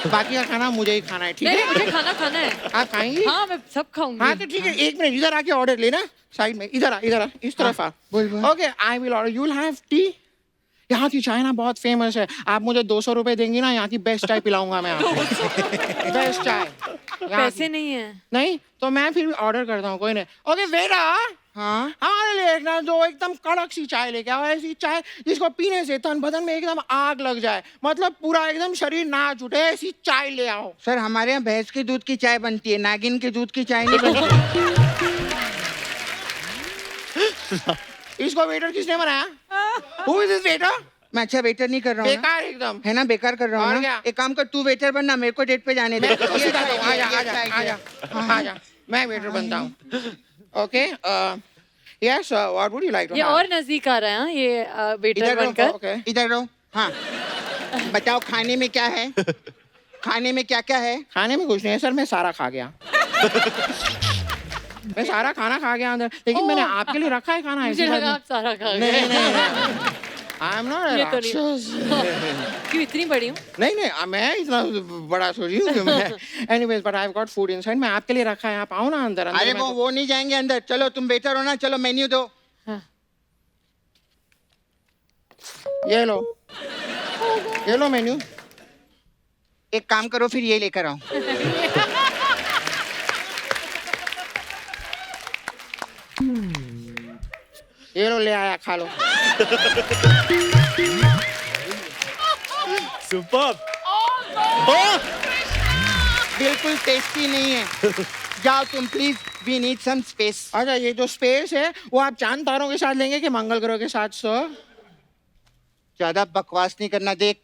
Speaker 4: बाकी का खाना मुझे ही खाना है. ठीक
Speaker 6: नहीं
Speaker 4: है?
Speaker 6: मुझे खाना है.
Speaker 4: आप खाएंगी?
Speaker 6: हाँ मैं सब खाऊंगी.
Speaker 4: हाँ तो ठीक है. एक मिनट इधर आके ऑर्डर लेना. साइड में इधर आ इस तरफ आ. Okay I will order. You will have tea. यहाँ की चाय ना बहुत फेमस है. आप मुझे 200 रुपए देंगी ना, यहाँ की बेस्ट चाय पिलाऊंगा मैं आपको. बेस्ट चाय.
Speaker 6: पैसे नहीं है.
Speaker 4: नहीं तो मैं फिर ऑर्डर करता हूँ. कोई नहीं. Okay vera. हाँ हमारे लिए एक ना जो एकदम कड़क सी चाय लेके आओ. ऐसी चाय जिसको पीने से तन बदन में एकदम आग लग जाए. मतलब पूरा एकदम शरीर नाच उठे. ऐसी चाय ले आओ.
Speaker 9: सर हमारे यहाँ भैंस के दूध की चाय बनती है, नागिन के दूध की चाय नहीं बनती.
Speaker 4: इसको वेटर किसने बनाया? Who is this waiter?
Speaker 9: मैं अच्छा वेटर नहीं कर रहा हूँ ना.
Speaker 4: बेकार एकदम.
Speaker 9: है ना, बेकार कर रहा
Speaker 4: और
Speaker 9: हूँ ना.
Speaker 4: क्या?
Speaker 9: एक काम कर, तू वेटर बनना, मेरे को डेट पे जाने दे.
Speaker 4: आजा. मैं वेटर बनता हूँ. Okay yes what would you like to
Speaker 6: ये और नजदीक आ रहा है. हाँ, ये वेटर बनकर.
Speaker 4: ओके
Speaker 9: इधर रहो. हाँ बताओ खाने में क्या है? खाने में क्या क्या है?
Speaker 4: खाने में कुछ नहीं है सर. मैं सारा खा गया. मैं सारा खाना खा गया अंदर. लेकिन मैंने आपके लिए रखा है खाना.
Speaker 6: मुझे लगा आप सारा खा
Speaker 4: नहीं
Speaker 6: गए.
Speaker 4: नहीं आई एम नॉट
Speaker 6: ये तो नहीं. क्यों इतनी बड़ी हूँ?
Speaker 4: नहीं मैं इतना बड़ा सोची हूँ कि मैं. Anyways but I have got food inside. मैं आपके लिए रखा है. आप आओ ना अंदर.
Speaker 9: अरे वो नहीं जाएंगे अंदर. चलो तुम वेटर हो ना, चलो मेन्यू दो.
Speaker 6: हाँ.
Speaker 4: ये लो मेन्यू.
Speaker 9: एक काम करो फिर ये लेकर आओ.
Speaker 4: ये लो ले आया. खा लो.
Speaker 7: सुपर.
Speaker 9: बिल्कुल टेस्टी नहीं है. जाओ तुम please. We need some space.
Speaker 4: अच्छा ये जो स्पेस है वो आप चांद तारों के साथ लेंगे कि मंगल ग्रह के साथ सर?
Speaker 9: ज्यादा बकवास नहीं करना. देख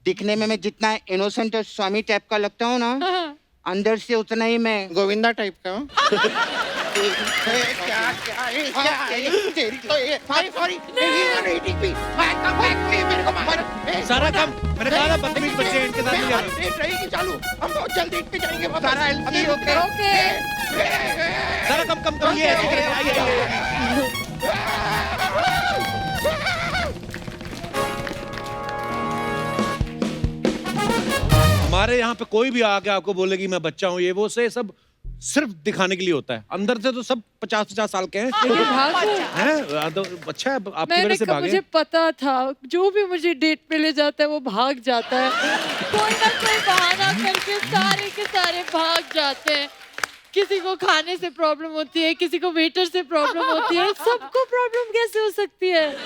Speaker 9: दिखने में मैं जितना इनोसेंट और स्वामी टाइप का लगता हूँ ना, अंदर से उतना ही मैं
Speaker 4: गोविंदा टाइप का हूँ.
Speaker 3: सारा काम मैंने कहा था बदतमीज बच्चे हैं, इनके साथ नहीं जाना.
Speaker 4: चालू. हम बहुत जल्दी पे जाएंगे.
Speaker 6: ओके.
Speaker 3: सारा कम ये आइए. हमारे यहाँ पे कोई भी आके आपको बोलेगी मैं बच्चा हूँ ये वो से सब सिर्फ दिखाने के लिए होता है. अंदर से तो सब 50-50 साल के हैं.
Speaker 6: लेकिन भाग गए.
Speaker 3: हैं? तो अच्छा है आपकी वजह से भागे.
Speaker 6: मुझे पता था जो भी मुझे डेट पे ले जाता है वो भाग जाता है. कोई ना कोई बहाना करके सारे के सारे भाग जाते हैं. किसी को खाने से प्रॉब्लम होती है, किसी को वेटर से प्रॉब्लम होती है. सबको प्रॉब्लम कैसे हो सकती है?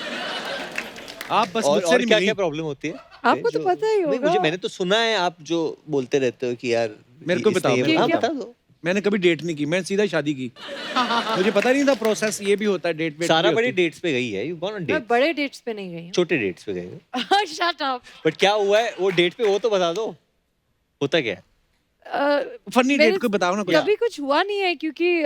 Speaker 3: आप बस
Speaker 7: और
Speaker 3: मुझसे नहीं
Speaker 7: क्या
Speaker 3: मिली.
Speaker 7: क्या प्रॉब्लम होती है?
Speaker 6: आपको तो पता ही होगा.
Speaker 7: मैंने तो सुना है आप जो बोलते रहते हो कि यार
Speaker 3: मेरे को बताओ.
Speaker 7: हाँ
Speaker 6: क्या?
Speaker 7: बता दो.
Speaker 3: मैंने कभी डेट नहीं की. मैंने सीधा शादी की. मुझे पता नहीं था प्रोसेस ये भी होता है. डेट
Speaker 7: सारा बड़ी डेट्स पे गई है. यू गॉन ऑन
Speaker 6: मैं
Speaker 7: डेट.
Speaker 6: बड़े डेट्स पे नहीं गई हूँ.
Speaker 7: छोटे डेट्स पे गए हो.
Speaker 6: Shut up.
Speaker 7: बट क्या हुआ है वो डेट पे, वो तो बता दो. होता क्या है?
Speaker 3: फनी
Speaker 6: मेरे-
Speaker 3: डेट को बताओ ना कुछ.
Speaker 6: कभी कुछ हुआ नहीं है क्योंकि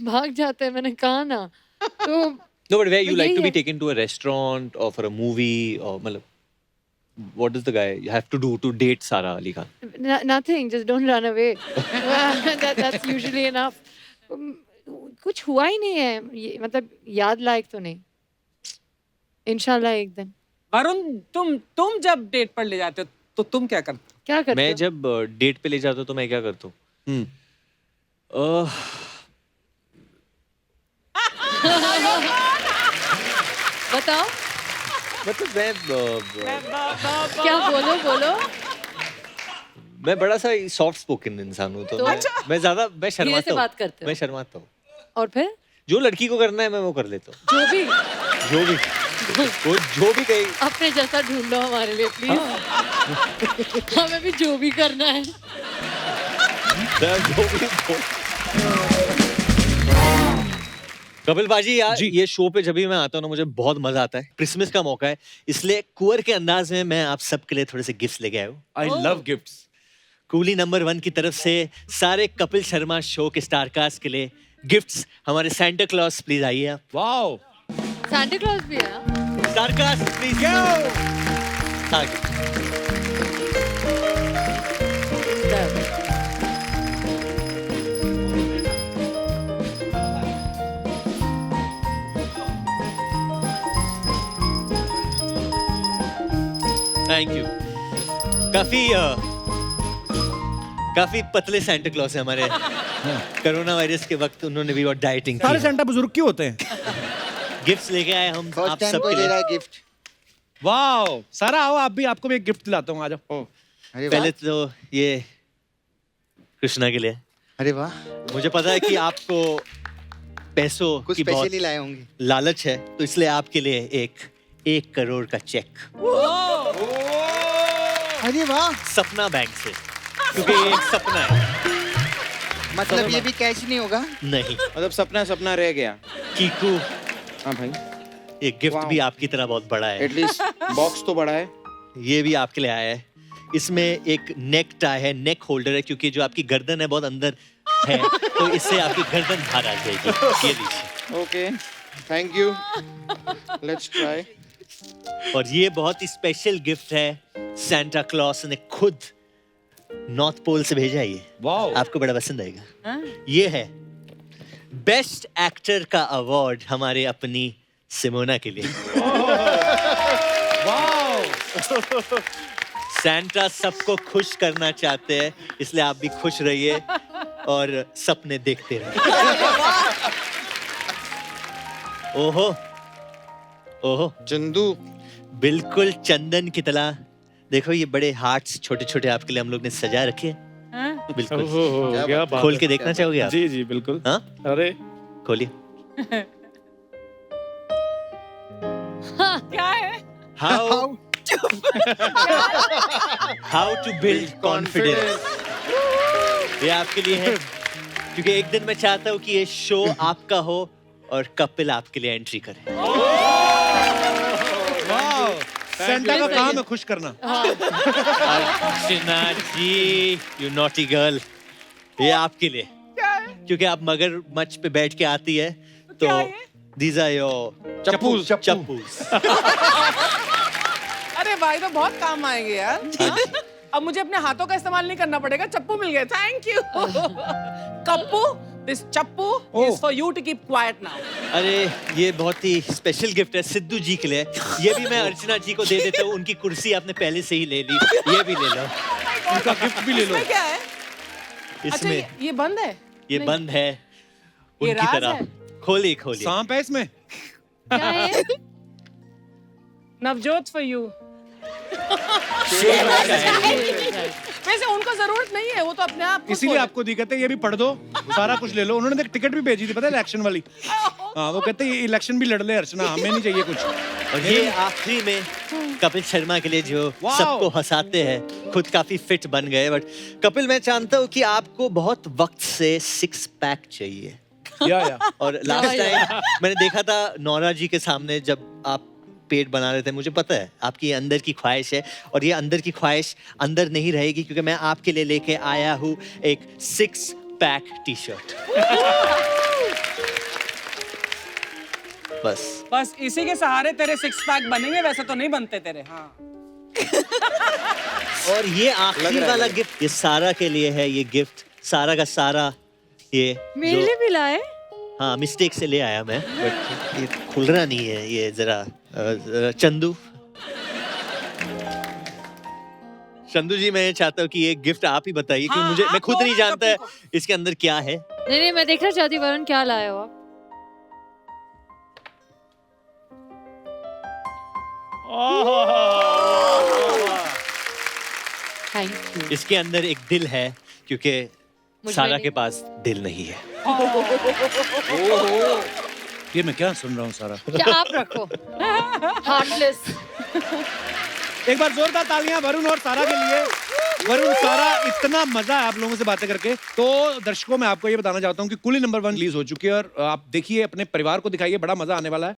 Speaker 6: भाग जाते हैं. मैंने कहा ना. तो
Speaker 7: No, but where you like
Speaker 6: यही
Speaker 7: to be
Speaker 6: है.
Speaker 7: taken to a restaurant or for a movie or मतलब what does the guy you have to do to date Sara Ali Khan?
Speaker 6: nothing, just don't run away. That's usually enough. कुछ हुआ ही नहीं है. ये मतलब याद लायक तो नहीं. इंशाल्लाह एक दिन.
Speaker 5: वरुण तुम जब डेट पर ले जाते हो तो तुम क्या करते हो?
Speaker 6: क्या करते
Speaker 7: मैं
Speaker 6: हो?
Speaker 7: जब डेट पे ले जाता हूँ तो मैं क्या करता हूँ?
Speaker 6: बताओ.
Speaker 7: मतलब
Speaker 6: क्या बोलो.
Speaker 7: मैं बड़ा सा सॉफ्ट स्पोकन इंसान हूँ तो
Speaker 6: तो?
Speaker 7: मैं
Speaker 6: धीरे से
Speaker 7: शर्माता
Speaker 6: बात करते
Speaker 7: हूँ.
Speaker 6: हो?
Speaker 7: मैं शर्माता हूँ.
Speaker 6: और फिर
Speaker 7: जो लड़की को करना है मैं वो कर लेता हूँ.
Speaker 6: जो भी
Speaker 7: वो जो भी कही.
Speaker 6: अपने जैसा ढूंढो हमारे लिए प्लीज. हमें भी जो भी करना है.
Speaker 7: जो भी कपिल बाजी यार
Speaker 3: जी.
Speaker 7: ये शो पे जब भी मैं आता हूँ ना मुझे बहुत मजा आता है. क्रिसमस का मौका है इसलिए कुंवर के अंदाज में मैं आप सबके लिए थोड़े से गिफ्ट्स लेके आया हूँ.
Speaker 3: I love gifts.
Speaker 7: Coolie number 1 की तरफ से सारे कपिल शर्मा शो के स्टारकास्ट के लिए गिफ्ट्स हमारे सेंटा क्लॉज प्लीज आइए आप।
Speaker 3: वाओ,
Speaker 6: सैंटा क्लॉज भी है।
Speaker 7: स्टारकास्ट प्लीज आगे। Thank you. काफी पतले सेंटा क्लॉज है हमारे। कोरोना वायरस के वक्त उन्होंने भी बहुत डाइटिंग
Speaker 3: सारे
Speaker 7: की।
Speaker 3: सेंटा बुजुर्ग क्यों होते हैं?
Speaker 7: गिफ्ट्स लेके आए हम
Speaker 9: फर्स्ट
Speaker 7: आप
Speaker 9: टाइम
Speaker 7: सबके
Speaker 9: कोई दे
Speaker 7: लिए।
Speaker 9: रहा है गिफ्ट।
Speaker 3: वाओ, सारा आओ, आप भी, आपको भी एक गिफ्ट दिलाता हूँ, आ जाओ।
Speaker 9: अरे वाह,
Speaker 7: पहले तो ये कृष्णा के लिए।
Speaker 9: अरे वाह,
Speaker 7: मुझे पता है कि आपको पैसों
Speaker 9: कुछ
Speaker 7: की
Speaker 9: पैसे
Speaker 7: बहुत
Speaker 9: नहीं लाए होंगे।
Speaker 7: लालच है, तो इसलिए आपके लिए एक करोड़ का चेक
Speaker 9: अरे वाह,
Speaker 7: सपना बैंक से, क्योंकि ये एक सपना है।
Speaker 9: मतलब ये भी कैश नहीं होगा?
Speaker 7: नहीं,
Speaker 4: मतलब सपना सपना रह गया।
Speaker 7: कीकू,
Speaker 4: हाँ भाई,
Speaker 7: ये गिफ्ट
Speaker 4: वाह।
Speaker 7: भी आपकी तरह बहुत बड़ा है।
Speaker 4: एटलीस्ट बॉक्स तो बड़ा है।
Speaker 7: ये भी आपके लिए आया है। इसमें एक नेक टाई है, नेक होल्डर है, क्योंकि जो आपकी गर्दन है बहुत अंदर है, तो इससे आपकी गर्दन बाहर आ जाएगी। ये लीजिए।
Speaker 4: Okay, thank you, let's try.
Speaker 7: और ये बहुत ही स्पेशल गिफ्ट है, सेंटा क्लॉज ने खुद नॉर्थ पोल से भेजा है ये।
Speaker 3: वाओ,
Speaker 7: आपको बड़ा पसंद आएगा। ये है बेस्ट एक्टर का अवार्ड हमारे अपनी सिमोना के लिए। सैंटा सबको खुश करना चाहते हैं, इसलिए आप भी खुश रहिए और सपने देखते रहिए। ओहो ओहो,
Speaker 4: चंदू,
Speaker 7: बिल्कुल चंदन की तरह। देखो ये बड़े हार्ट्स छोटे छोटे आपके लिए हम लोग ने सजा रखे हैं। बिल्कुल।
Speaker 2: क्या बात
Speaker 7: खोल
Speaker 2: है।
Speaker 7: के देखना चाहोगे आप?
Speaker 2: जी जी बिल्कुल।
Speaker 7: हाँ,
Speaker 2: अरे
Speaker 7: खोलिए।
Speaker 5: क्या है?
Speaker 7: हाउ टू बिल्ड कॉन्फिडेंस, ये आपके लिए है, क्योंकि एक दिन मैं चाहता हूँ कि ये शो आपका हो और कपिल आपके लिए एंट्री करे।
Speaker 3: सेंटा का काम है खुश करना।
Speaker 7: अर्चना जी, यू नॉटी गर्ल, ये आपके लिए, क्योंकि आप मगरमच्छ पे बैठ के आती है, तो दीज आर योर
Speaker 4: चप्पूस।
Speaker 7: चप्पूस।
Speaker 5: अरे भाई, तो बहुत काम आएंगे यार। हाँ? अब मुझे अपने हाथों का इस्तेमाल नहीं करना पड़ेगा, चप्पू मिल गए। Thank you. Kappu, this chappu is for you to keep quiet now.
Speaker 7: अरे ये बहुत ही स्पेशल गिफ्ट है सिद्धू जी के लिए। ये भी मैं अर्चना जी को दे देता हूँ, उनकी कुर्सी आपने पहले से ही ले ली, ये भी ले लो।
Speaker 3: उनका गिफ्ट भी ले लो।
Speaker 5: इसमें क्या है? अच्छा,
Speaker 7: इसमें
Speaker 5: ये बंद है?
Speaker 7: ये
Speaker 5: नहीं।
Speaker 7: बंद है
Speaker 5: ये
Speaker 7: उनकी
Speaker 5: राज
Speaker 7: तरह।
Speaker 5: है?
Speaker 7: खोलिए खोलिए।
Speaker 3: सांप है इसमें।
Speaker 6: क्या है?
Speaker 5: Navjot for you. वैसे उनको जरूरत नहीं है, वो तो अपने आप।
Speaker 3: इसीलिए आपको दी, कहते हैं ये भी पढ़ दो, सारा कुछ ले लो। उन्होंने तो टिकट भी भेजी थी, पता है, इलेक्शन वाली। हाँ, वो कहते हैं ये इलेक्शन भी लड़ ले अर्चना, हमें नहीं चाहिए कुछ।
Speaker 7: और ये आखिरी में कपिल शर्मा के लिए जो
Speaker 3: वाओ।
Speaker 7: सबको हंसाते हैं, खुद काफी फिट बन गए। बट कपिल, मैं जानता हूँ कि आपको बहुत वक्त से 6 पैक चाहिए।
Speaker 3: या
Speaker 7: और लास्ट टाइम मैंने देखा था नौरा जी के सामने, जब आप पेट बना रहे थे, मुझे पता है आपकी ये अंदर की ख्वाहिश है, और ये अंदर की ख्वाहिश अंदर नहीं रहेगी, क्योंकि मैं आपके लिए लेके आया हूँ एक 6 पैक टी शर्ट।
Speaker 5: बस इसी के सहारे तेरे 6 पैक बनेंगे, वैसे तो नहीं बनते तेरे। हाँ।
Speaker 7: और ये आखिरी वाला गिफ्ट ये सारा के लिए है। ये गिफ्ट सारा का सारा ये
Speaker 6: मेरे लिए भी लाए?
Speaker 7: हाँ, मिस्टेक से ले आया मैं, बट ये खुल रहा नहीं है। ये जरा चंदू जी, मैं चाहता हूँ कि ये गिफ्ट आप ही बताइए, क्योंकि
Speaker 5: हाँ,
Speaker 7: मुझे मैं
Speaker 5: आप
Speaker 7: खुद
Speaker 5: लो
Speaker 7: नहीं
Speaker 5: ना
Speaker 7: जानता है
Speaker 5: कपिल
Speaker 7: इसके अंदर क्या है।
Speaker 6: नहीं, मैं देखना चाहती हूँ वरुण, क्या लाए हो आप? Thank you.
Speaker 7: इसके अंदर एक दिल है, क्योंकि
Speaker 6: मुझ
Speaker 7: सारा
Speaker 6: में
Speaker 7: के पास दिल नहीं है।
Speaker 3: ये मैं क्या सुन रहा हूँ सारा।
Speaker 6: क्या आप रखो? हार्टलेस।
Speaker 3: एक बार जोरदार तालियां वरुण और सारा के लिए। वरुण, सारा, इतना मजा है आप लोगों से बातें करके। तो दर्शकों, मैं आपको ये बताना चाहता हूँ कि कूली नंबर 1 रिलीज हो चुकी है, और आप देखिए, अपने परिवार को दिखाइए, बड़ा मजा आने वाला है।